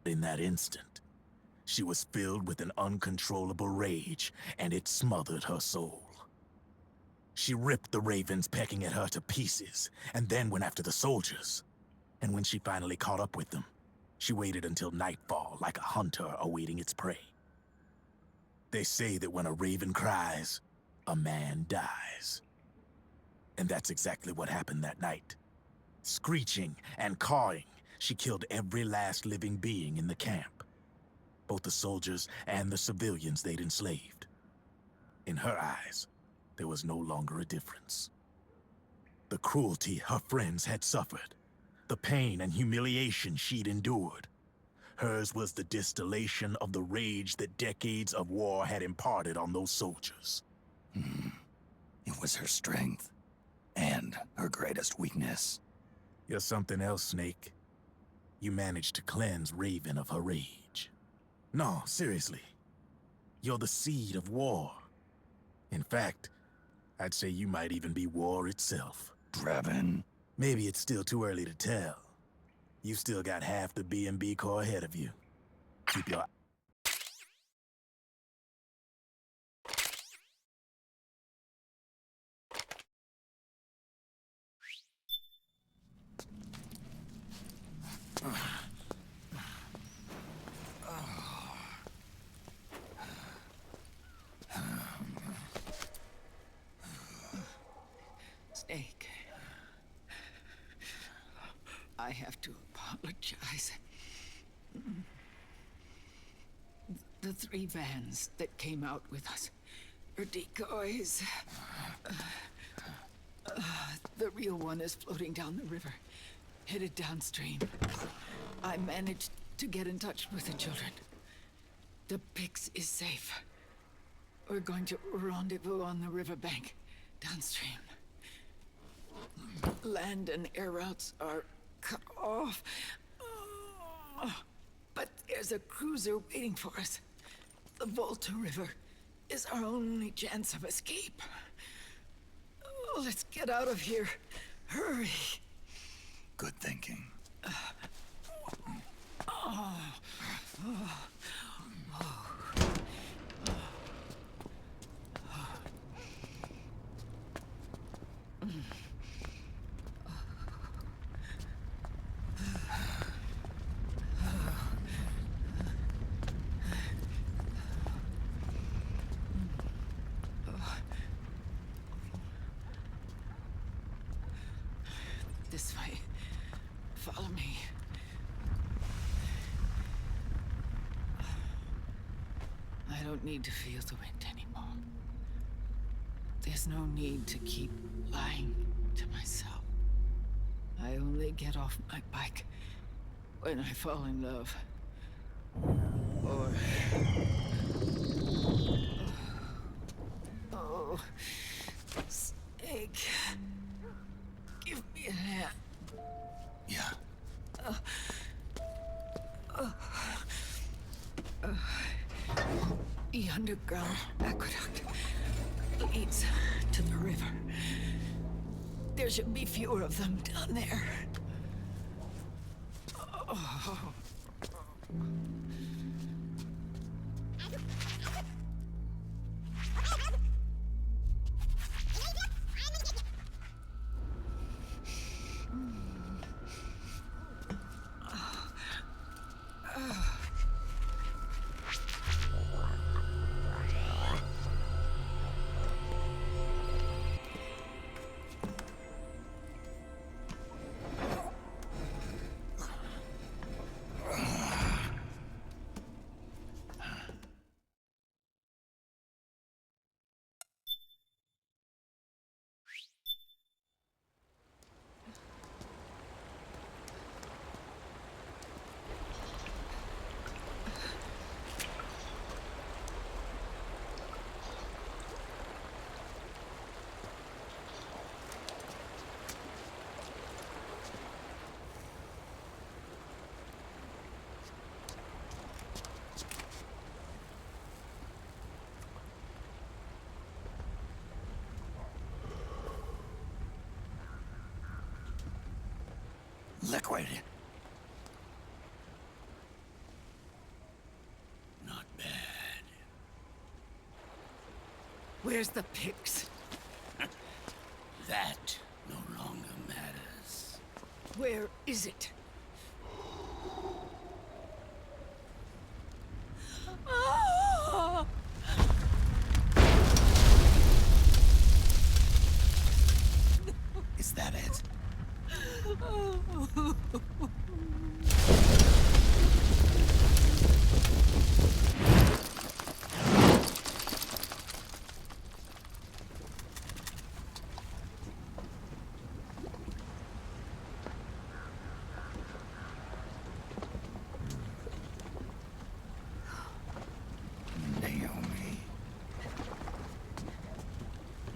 In that instant, she was filled with an uncontrollable rage, and it smothered her soul. She ripped the ravens pecking at her to pieces, and then went after the soldiers. And when she finally caught up with them, she waited until nightfall like a hunter awaiting its prey. They say that when a raven cries, a man dies. And that's exactly what happened that night. Screeching and cawing, she killed every last living being in the camp. Both the soldiers and the civilians they'd enslaved. In her eyes, there was no longer a difference. The cruelty her friends had suffered, the pain and humiliation she'd endured. Hers was the distillation of the rage that decades of war had imparted on those soldiers. It was her strength, and her greatest weakness. You're something else, Snake. You managed to cleanse Raven of her rage. No, seriously. You're the seed of war. In fact, I'd say you might even be war itself. Draven? Maybe it's still too early to tell. You've still got half the B&B Corps ahead of you. Keep your... Snake. I have to apologize. The 3 vans that came out with us are decoys. The real one is floating down the river, headed downstream. I managed to get in touch with the children. The Pix is safe. We're going to rendezvous on the riverbank, downstream. Land and air routes are cut off. But there's a cruiser waiting for us. The Volta River is our only chance of escape. Let's get out of here. Hurry. Good thinking. This way. Follow me. don't need to feel the wind anymore. There's no need to keep lying to myself. I only get off my bike when I fall in love. Or... Oh, Snake. Give me a hand. Yeah. The underground aqueduct leads to the river. There should be fewer of them down there. Oh. Liquid. Not bad. Where's the pigs? That no longer matters. Where is it? Ah! Is that it?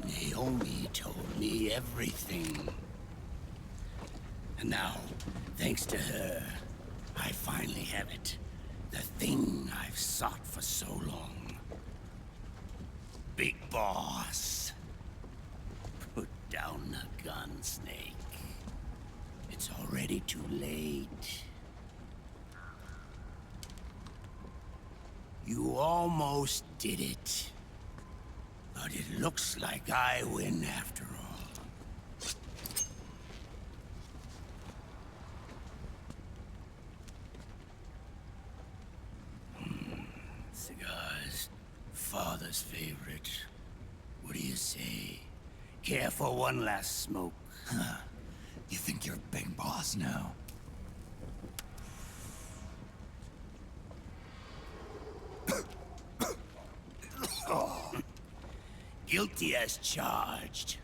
Naomi told me everything. And now, thanks to her, I finally have it. The thing I've sought for so long. Big Boss. Put down the gun, Snake. It's already too late. You almost did it. But it looks like I win after all. Cigars. Father's favorite. What do you say? Care for one last smoke? Huh. You think you're Big Boss now? Guilty as charged.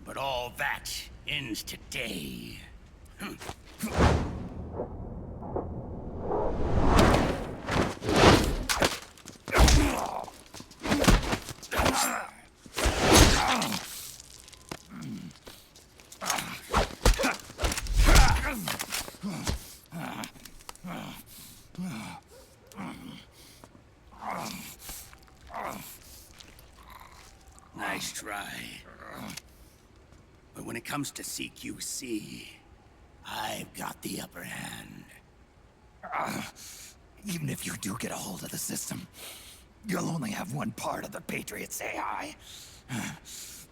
But all that ends today. Nice try. But when it comes to CQC, I've got the upper hand. Even if you do get a hold of the system, you'll only have one part of the Patriots AI.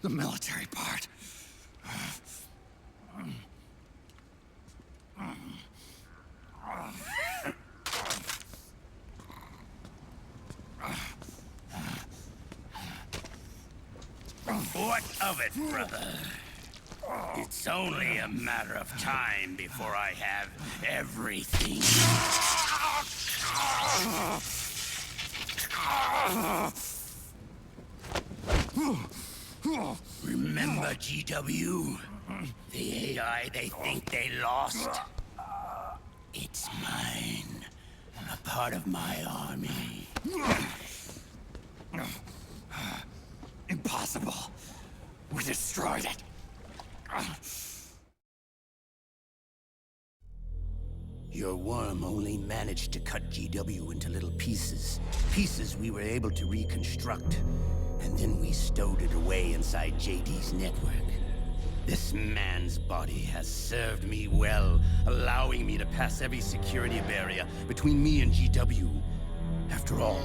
The military part. What of it, brother? It's It's only a matter of time before I have everything. Remember, GW? The AI they think they lost? It's mine. A part of my army. Impossible. We destroyed it. Your worm only managed to cut GW into little pieces. Pieces we were able to reconstruct. And then we stowed it away inside JD's network. This man's body has served me well, allowing me to pass every security barrier between me and GW. After all,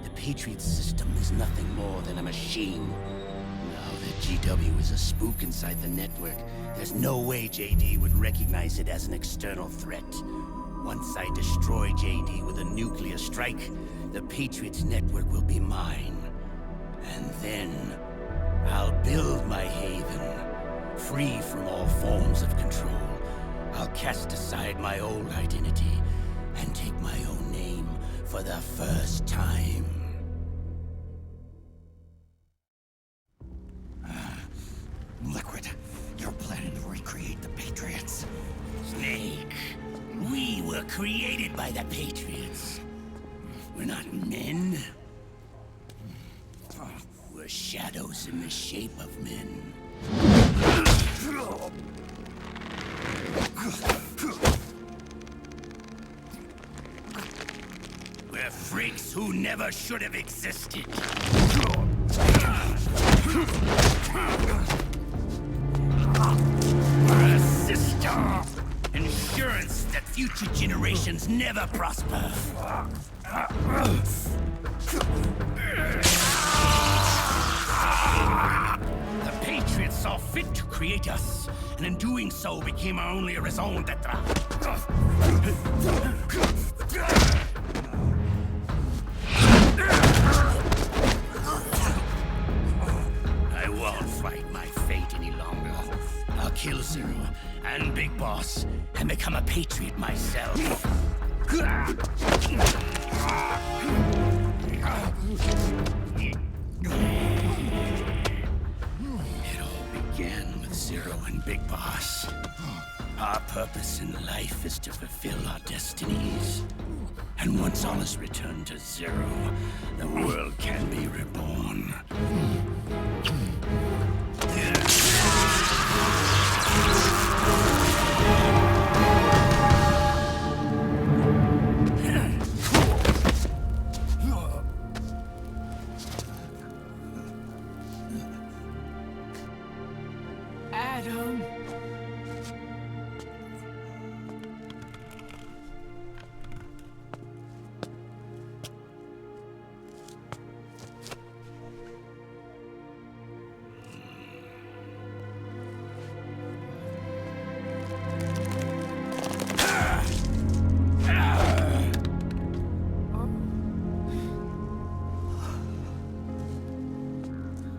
the Patriots system is nothing more than a machine. Now that GW is a spook inside the network, there's no way JD would recognize it as an external threat. Once I destroy JD with a nuclear strike, the Patriots network will be mine. And then, I'll build my haven, free from all forms of control. I'll cast aside my old identity and take my own name for the first time. Liquid, you're planning to recreate the Patriots. Snake, we were created by the Patriots. We're not men. We're shadows in the shape of men. We're freaks who never should have existed. We're a system. Insurance that future generations never prosper. The Patriots saw fit to create us, and in doing so became our only raison d'etre. I won't fight my fate any longer. I'll kill Zero and Big Boss and become a Patriot myself. It all began with Zero and Big Boss. Our purpose in life is to fulfill our destinies. And once all is returned to Zero, the world can be reborn. Adam!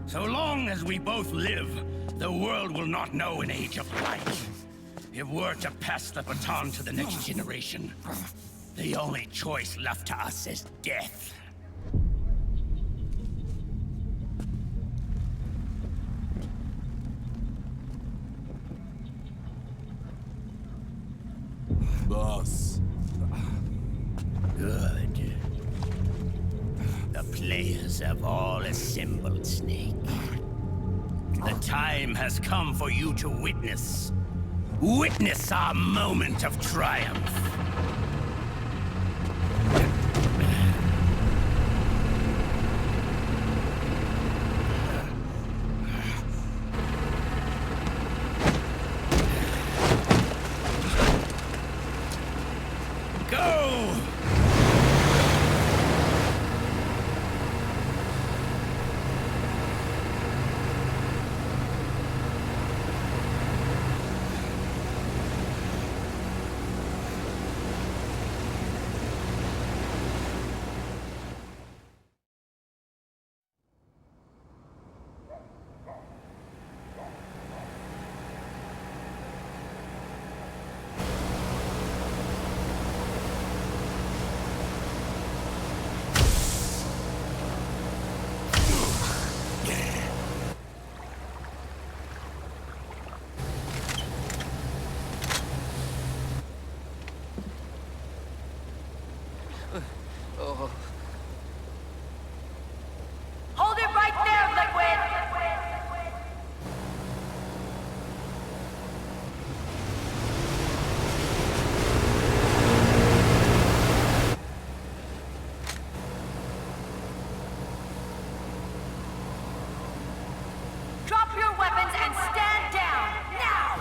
So long as we both live, the world will not know an age of light. If we're to pass the baton to the next generation, the only choice left to us is death. Boss. Good. The players have all assembled, Snake. The time has come for you to witness our moment of triumph. Go! Hold it right there, Liquid! Drop your weapons and stand down, now!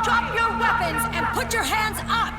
Drop your weapons and put your hands up!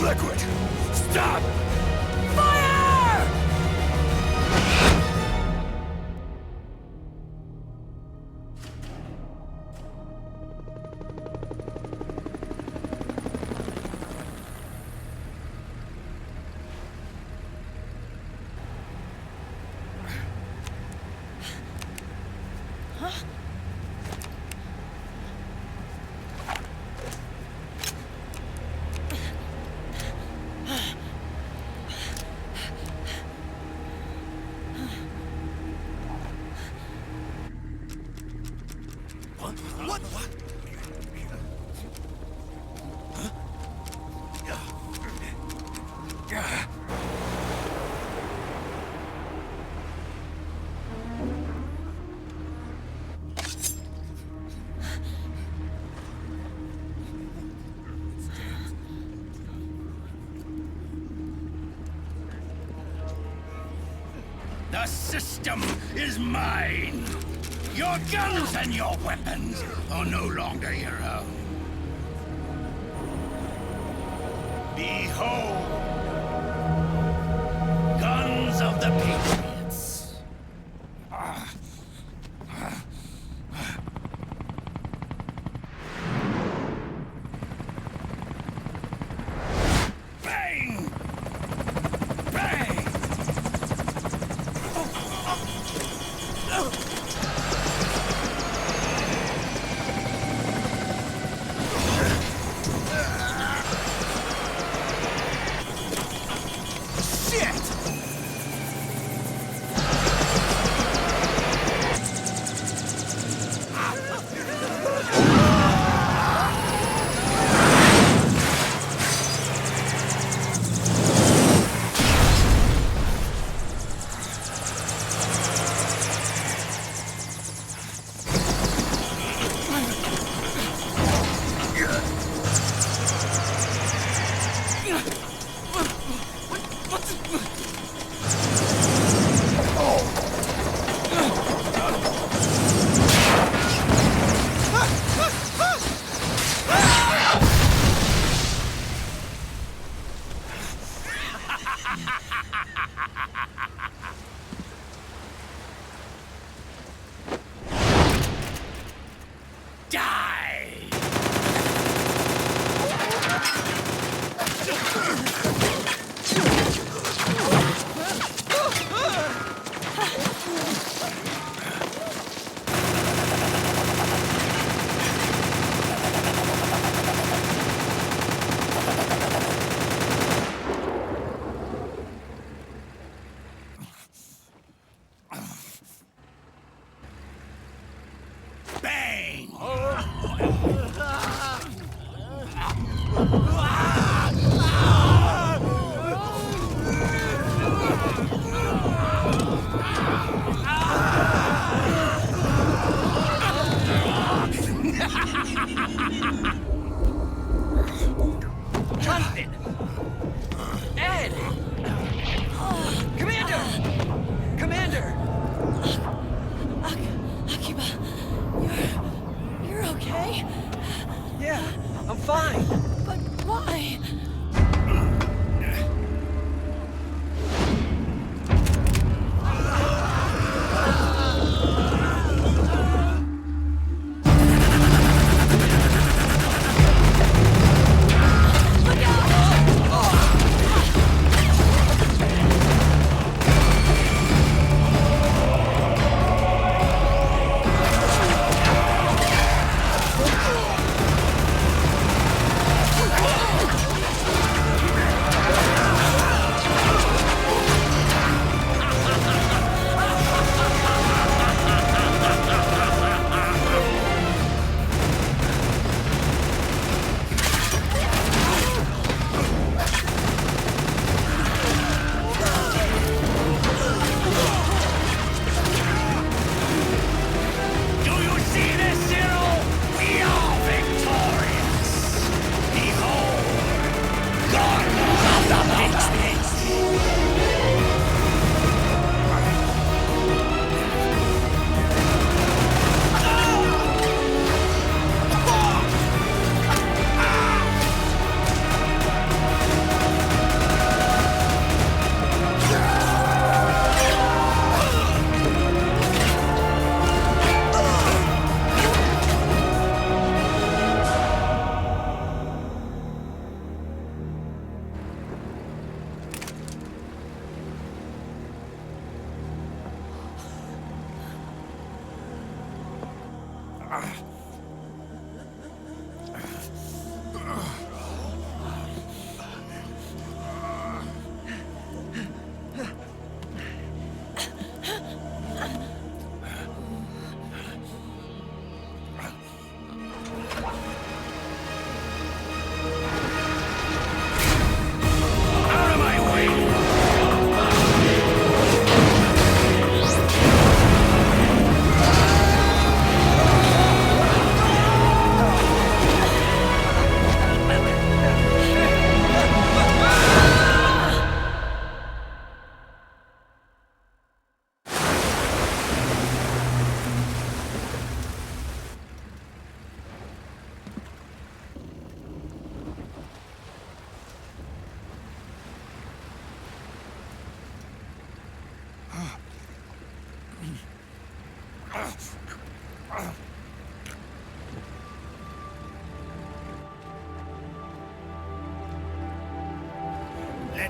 Liquid! Stop! Fire! The system is mine. Your guns and your weapons are no longer your own. Behold, guns of the Patriots. Bang! Bang! Jonathan! Ed! Commander! Commander! Akiba, you're okay? Yeah, I'm fine. But why?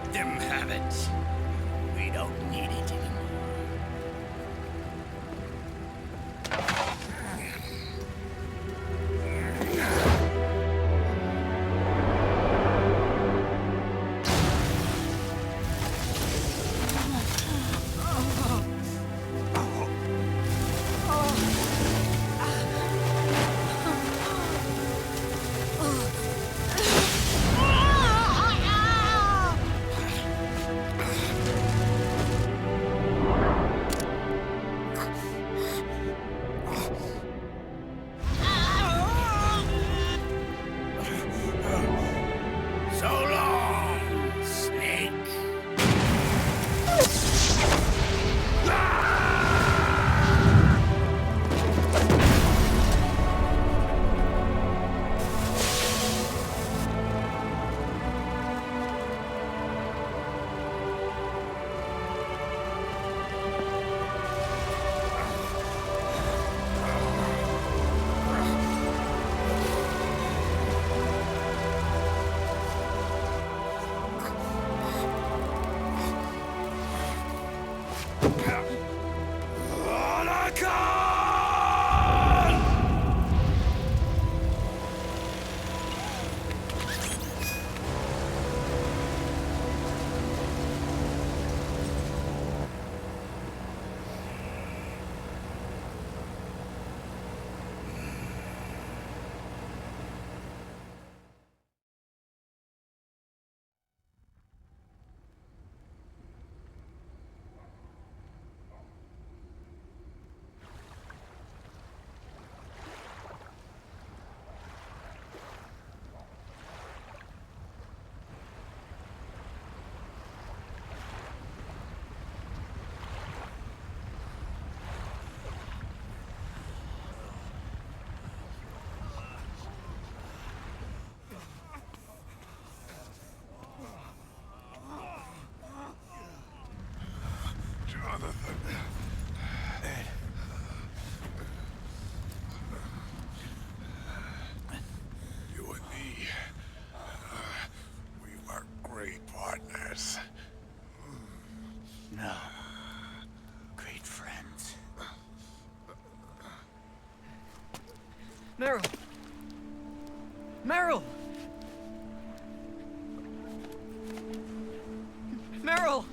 Let them have it. We don't need it anymore. You and me, we were great partners. No. Great friends. Meryl! Meryl! Meryl!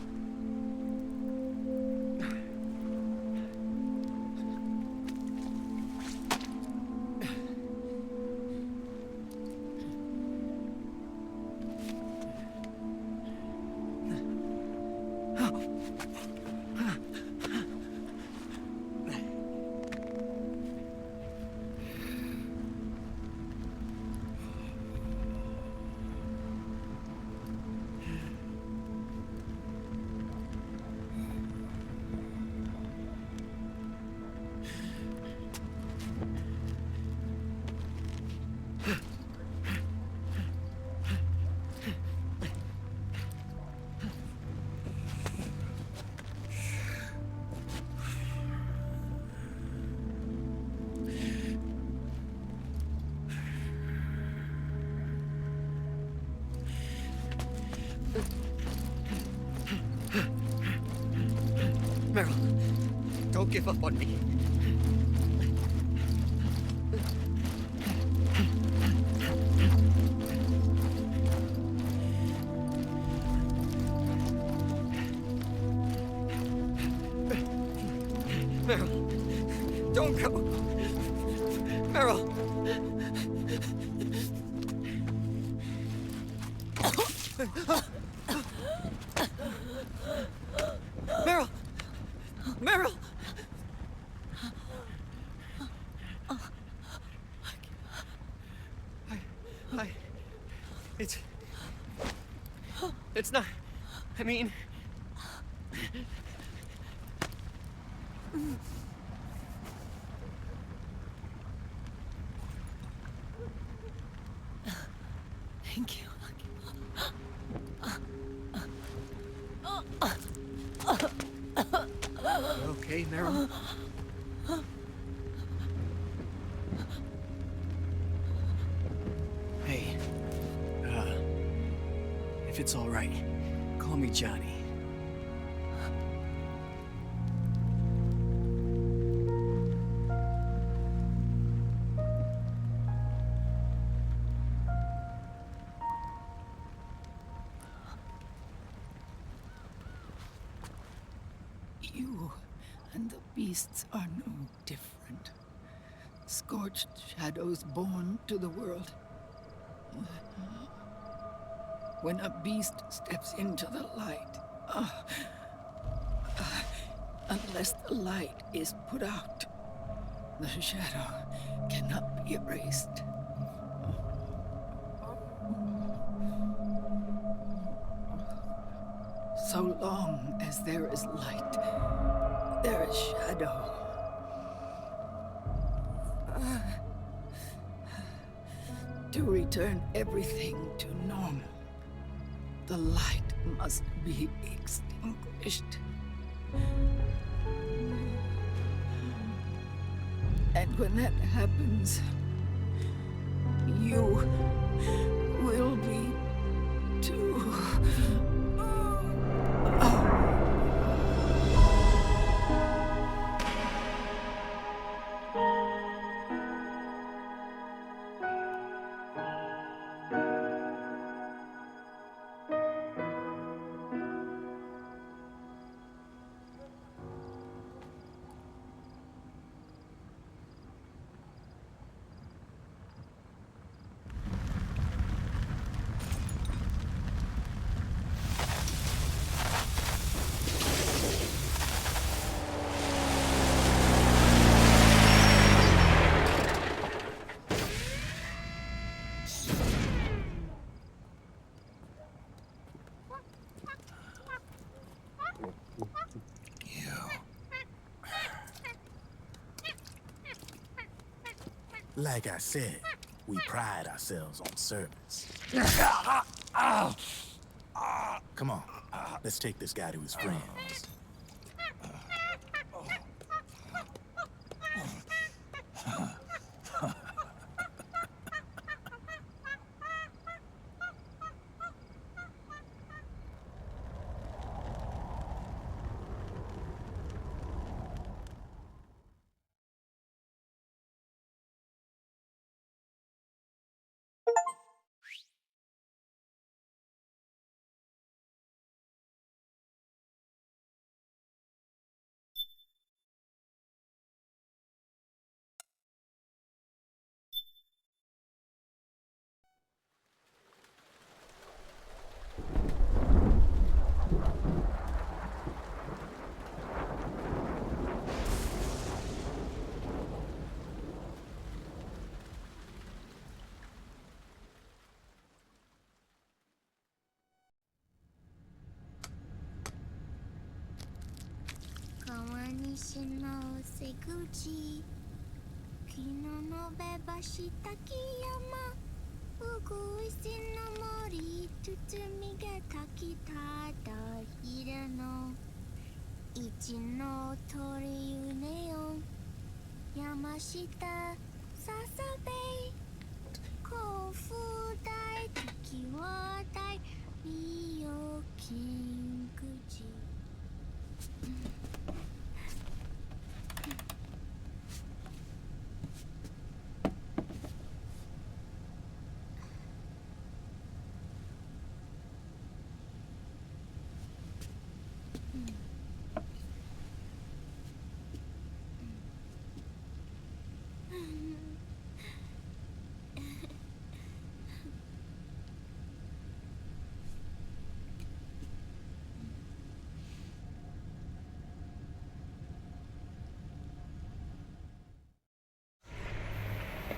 Meryl, don't give up on me. Meryl, don't go. Meryl. Meryl! Meryl! It's not... I mean... Thank you. You okay, Meryl? Hey, if it's all right, call me Johnny. You and the beasts are no different. Scorched shadows born to the world. When a beast steps into the light, unless the light is put out, the shadow cannot be erased. So long as there is light, there is shadow. To return everything to normal, the light must be extinguished. And when that happens, you will be too. Like I said, we pride ourselves on service. Come on, let's take this guy to his friends.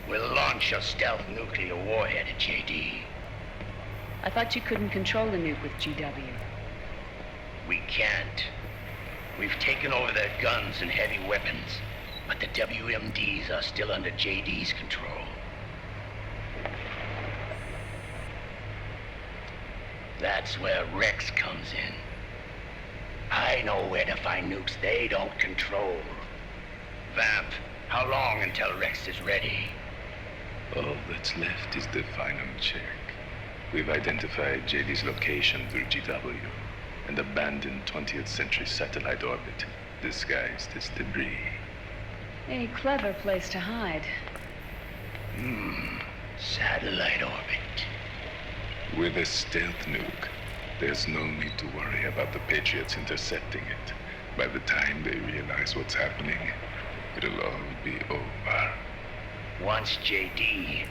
We'll launch a stealth nuclear warhead at JD. I thought you couldn't control the nuke with GW. We can't. We've taken over their guns and heavy weapons, but the WMDs are still under JD's control. That's where Rex comes in. I know where to find nukes they don't control. Vamp, how long until Rex is ready? All that's left is the final check. We've identified JD's location through GW. An abandoned 20th century satellite orbit, disguised as debris. A clever place to hide. Satellite orbit. With a stealth nuke, there's no need to worry about the Patriots intercepting it. By the time they realize what's happening, it'll all be over. Once JD,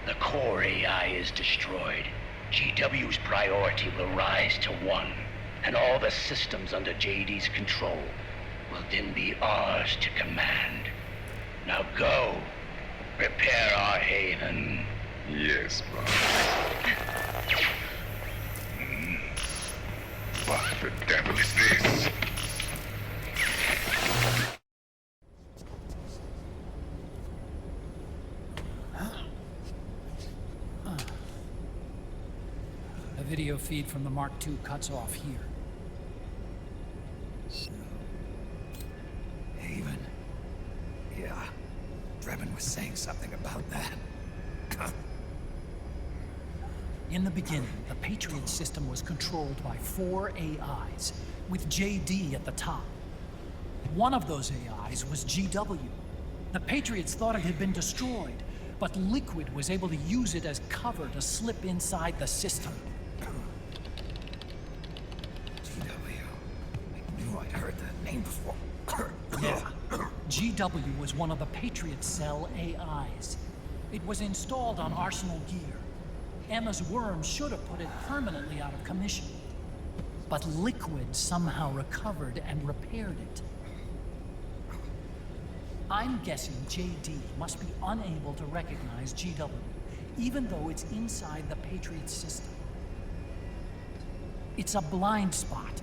the core AI is destroyed, GW's priority will rise to 1, and all the systems under JD's control will then be ours to command. Now go, prepare our haven. Yes, boss. What the devil is this? The video feed from the Mark II cuts off here. Haven. Yeah. Drebin was saying something about that. In the beginning, the Patriot system was controlled by 4 AIs, with JD at the top. One of those AIs was GW. The Patriots thought it had been destroyed, but Liquid was able to use it as cover to slip inside the system. GW. I knew I'd heard that name before. Yeah. GW was one of the Patriot Cell AIs. It was installed on Arsenal gear. Emma's worm should have put it permanently out of commission. But Liquid somehow recovered and repaired it. I'm guessing JD must be unable to recognize GW, even though it's inside the Patriot system. It's a blind spot.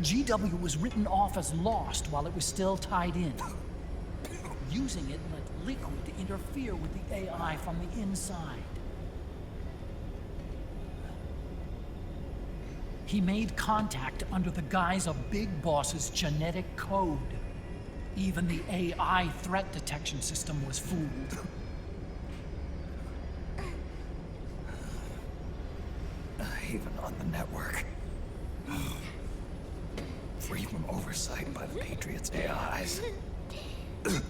GW was written off as lost while it was still tied in. Using it let Liquid interfere with the AI from the inside. He made contact under the guise of Big Boss's genetic code. Even the AI threat detection system was fooled. Even on the network. Free from oversight by the Patriots' AIs. It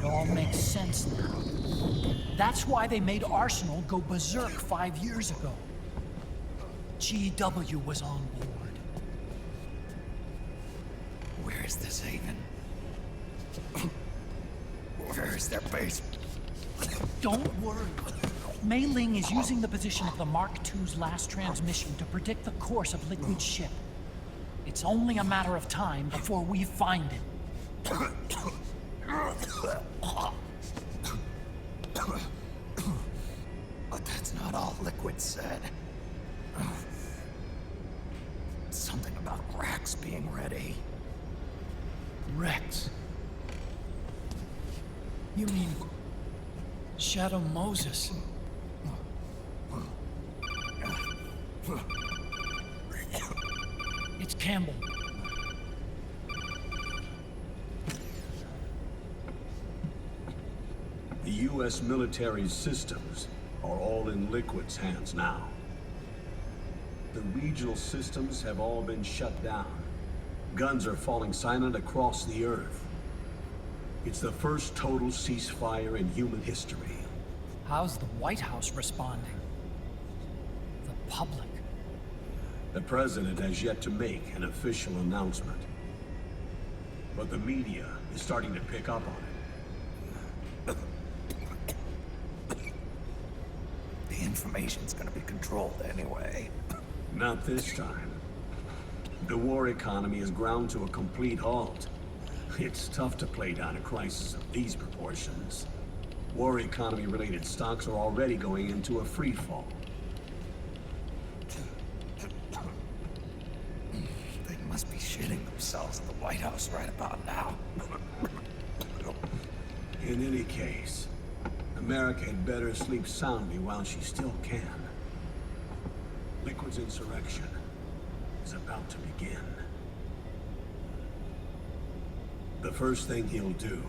all makes sense now. That's why they made Arsenal go berserk 5 years ago. GW was on board. Where is this haven? Where is their base? Don't worry. Mei Ling is using the position of the Mark II's last transmission to predict the course of Liquid's ship. It's only a matter of time before we find it. But that's not all Liquid said. Something about Rex being ready. Rex? You mean Shadow Moses? It's Campbell. The U.S. military's systems are all in Liquid's hands now. The regional systems have all been shut down. Guns are falling silent across the Earth. It's the first total ceasefire in human history. How's the White House responding? The public? The president has yet to make an official announcement. But the media is starting to pick up on it. The information's gonna be controlled anyway. Not this time. The war economy is ground to a complete halt. It's tough to play down a crisis of these proportions. War economy-related stocks are already going into a free fall. They must be shitting themselves at the White House right about now. In any case, America had better sleep soundly while she still can. Liquid's insurrection is about to begin. The first thing he'll do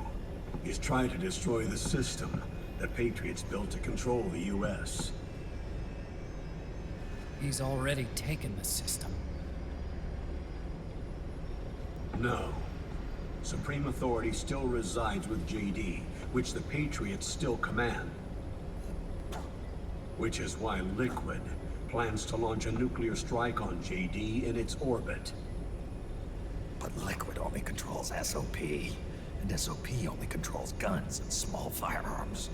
is try to destroy the system the Patriots built to control the U.S. He's already taken the system. No. Supreme authority still resides with JD, which the Patriots still command. Which is why Liquid plans to launch a nuclear strike on JD in its orbit. But Liquid only controls SOP, and SOP only controls guns and small firearms.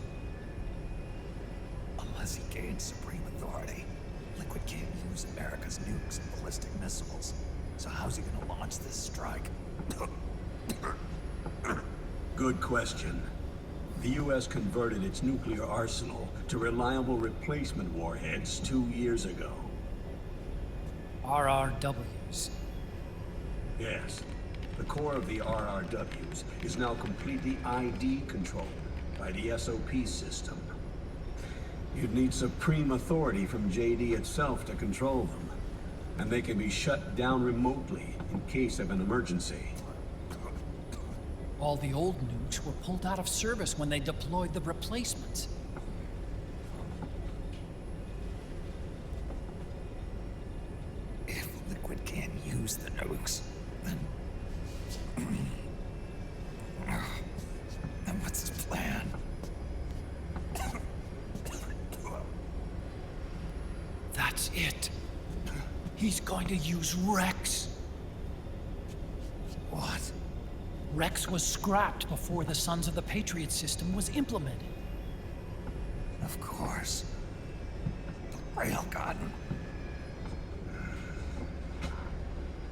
Unless he gains supreme authority, Liquid can't use America's nukes and ballistic missiles. So how's he gonna launch this strike? Good question. The US converted its nuclear arsenal to reliable replacement warheads 2 years ago. RRWs. Yes. The core of the RRWs is now completely ID controlled by the SOP system. You'd need supreme authority from JD itself to control them, and they can be shut down remotely in case of an emergency. All the old nukes were pulled out of service when they deployed the replacements. If Liquid can't use the nukes, then what's his plan? That's it. He's going to use Rex. What? Rex was scrapped before the Sons of the Patriot system was implemented. Of course. The railgun.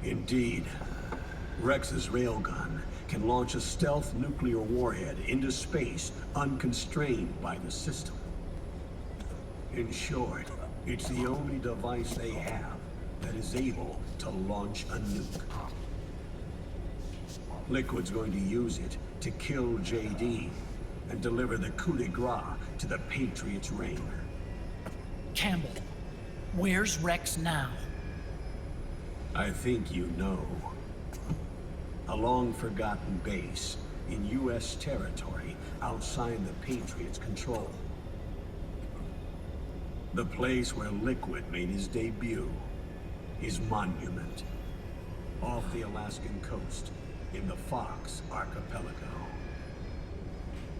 Indeed. Rex's railgun can launch a stealth nuclear warhead into space unconstrained by the system. In short, it's the only device they have that is able to launch a nuke. Liquid's going to use it to kill JD and deliver the coup de grace to the Patriots' reign. Campbell, where's Rex now? I think you know. A long-forgotten base in U.S. territory outside the Patriots' control. The place where Liquid made his debut. His monument. Off the Alaskan coast, in the Fox Archipelago.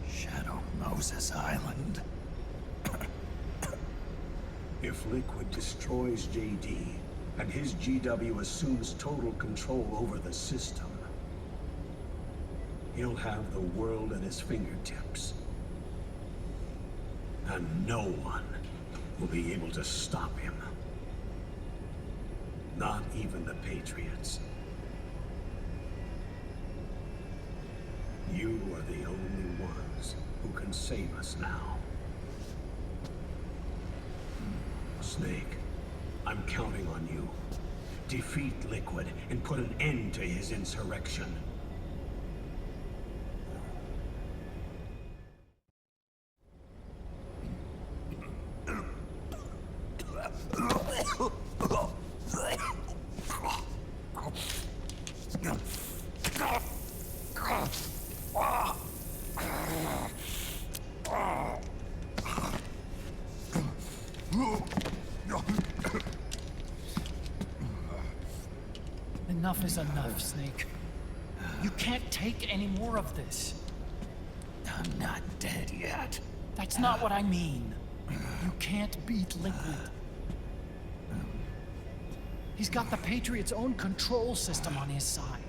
Shadow Moses Island. If Liquid destroys JD, and his GW assumes total control over the system, he'll have the world at his fingertips. And no one will be able to stop him. Not even the Patriots. You are the only ones who can save us now. Snake, I'm counting on you. Defeat Liquid and put an end to his insurrection. Enough is enough, Snake. You can't take any more of this. I'm not dead yet. That's not what I mean. You can't beat Liquid. He's got the Patriots' own control system on his side.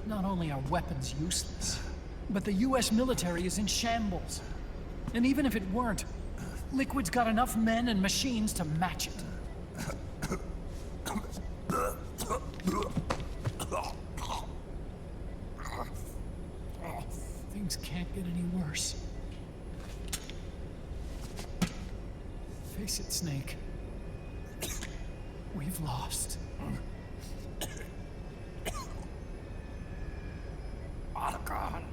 Not only are weapons useless, but the US military is in shambles. And even if it weren't, Liquid's got enough men and machines to match it. Things can't get any worse. Face it, Snake. We've lost. Otacon.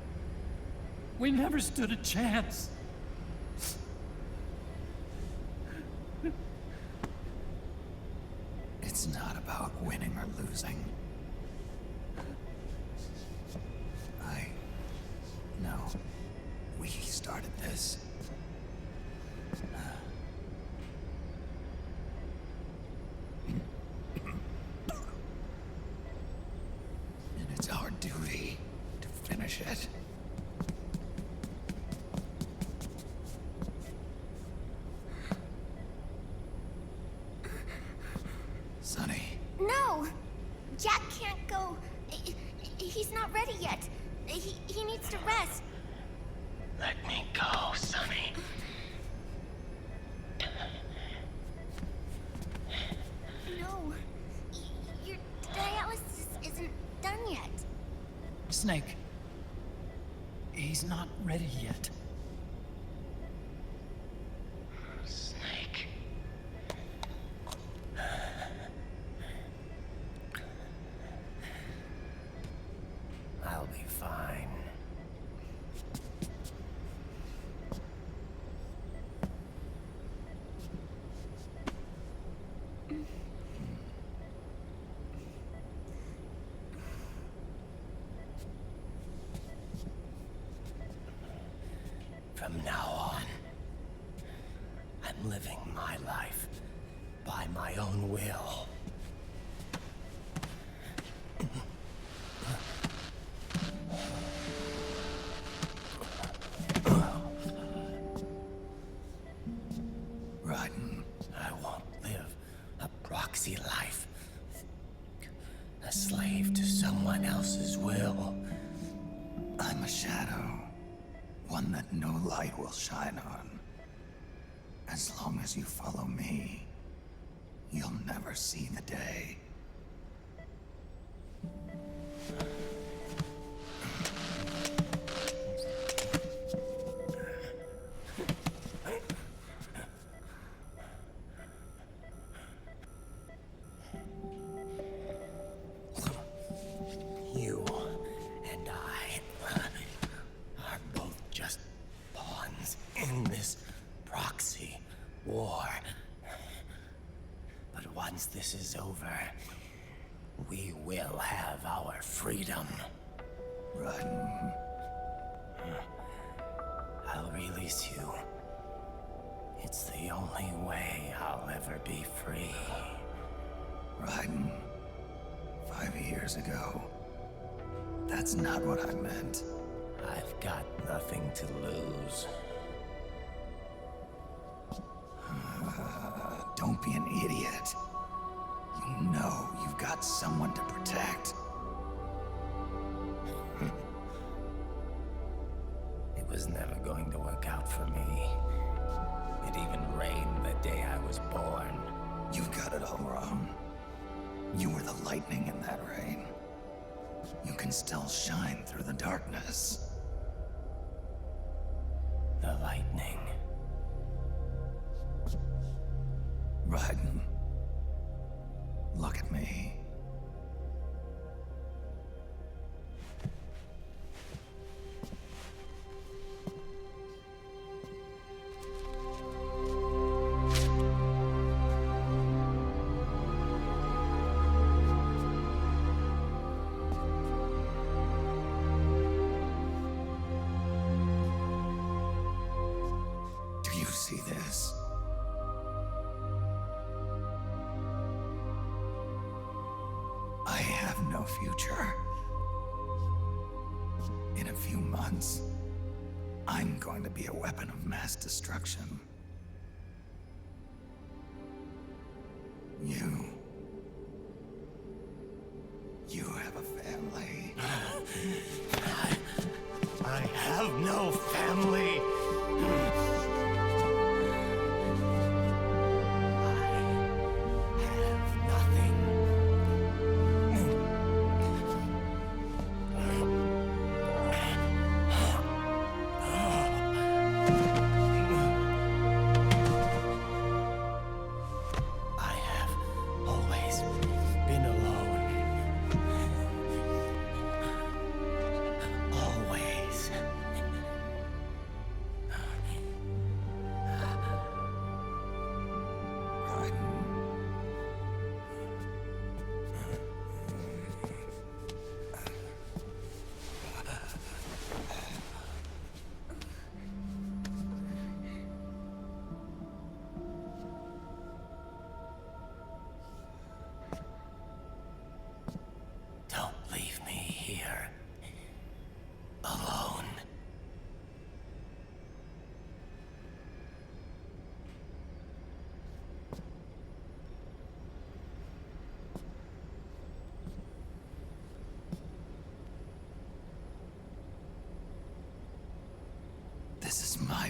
We never stood a chance. It's not about winning or losing. I know we started this. ready yet. He needs to rest. Let me go, Sonny. No. Your dialysis isn't done yet. Snake. He's not ready yet. Snake. I'll be fine. From now on, I'm living my life by my own will. Rodden, I won't live a proxy life. A slave to someone else's will. I'm a shadow. One that no light will shine on. As long as you follow me, you'll never see the day. You and I are both just pawns in this proxy war. But once this is over, we will have our freedom. Run. I'll release you. It's the only way I'll ever be free. Raiden, 5 years ago, that's not what I meant. I've got nothing to lose. Don't be an idiot. You know you've got someone to protect. It was never going to work out for me. It even rained the day I was born. You've got it all wrong. You were the lightning in that rain. You can still shine through the darkness. The lightning. Raiden, look at me. Do you see this? I have no future. In a few months, I'm going to be a weapon of mass destruction. You have a family. I have no family.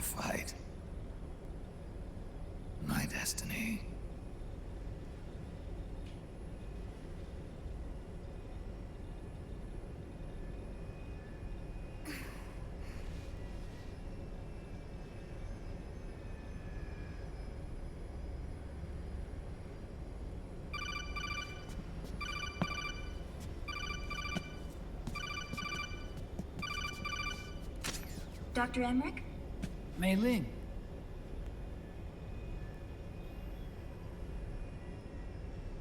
fight. My destiny. Dr. Emmerich? Mei Ling.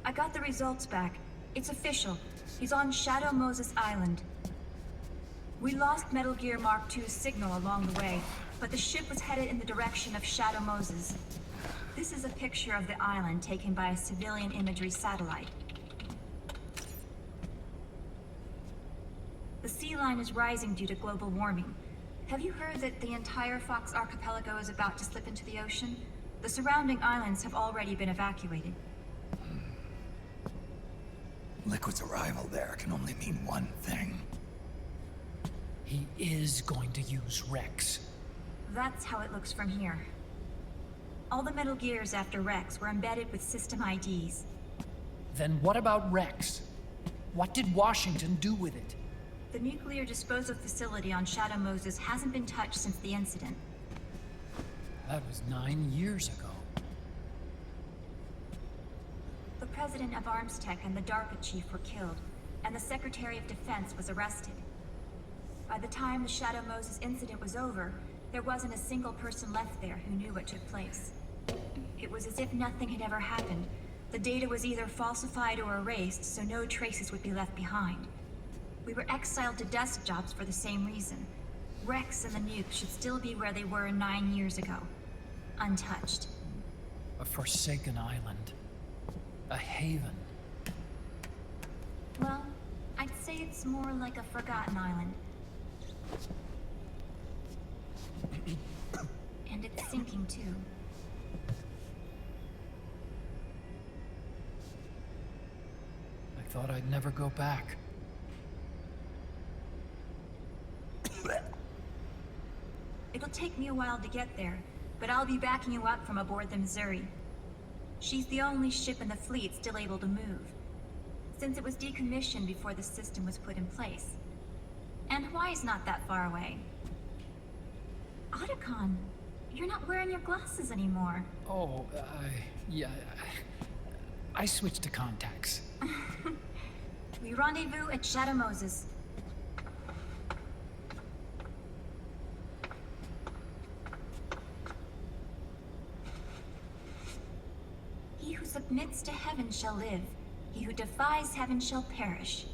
I got the results back. It's official. He's on Shadow Moses Island. We lost Metal Gear Mark II's signal along the way, but the ship was headed in the direction of Shadow Moses. This is a picture of the island taken by a civilian imagery satellite. The sea line is rising due to global warming. Have you heard that the entire Fox archipelago is about to slip into the ocean? The surrounding islands have already been evacuated. Liquid's arrival there can only mean one thing. He is going to use Rex. That's how it looks from here. All the Metal Gears after Rex were embedded with system IDs. Then what about Rex? What did Washington do with it? The nuclear disposal facility on Shadow Moses hasn't been touched since the incident. That was 9 years ago. The president of ArmsTech and the DARPA chief were killed, and the Secretary of Defense was arrested. By the time the Shadow Moses incident was over, there wasn't a single person left there who knew what took place. It was as if nothing had ever happened. The data was either falsified or erased, so no traces would be left behind. We were exiled to desk jobs for the same reason. Rex and the nuke should still be where they were 9 years ago. Untouched. A forsaken island. A haven. Well, I'd say it's more like a forgotten island. And it's sinking too. I thought I'd never go back. It'll take me a while to get there, but I'll be backing you up from aboard the Missouri. She's the only ship in the fleet still able to move, since it was decommissioned before the system was put in place. And Hawaii's not that far away. Otacon, you're not wearing your glasses anymore. Oh, yeah, I switched to contacts. We rendezvous at Shadow Moses. He who submits to heaven shall live. He who defies heaven shall perish.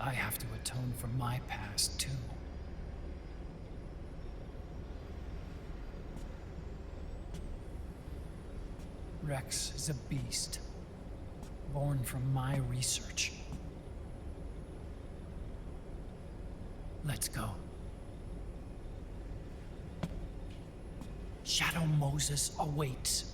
I have to atone for my past, too. Rex is a beast, born from my research. Let's go. Shadow Moses awaits.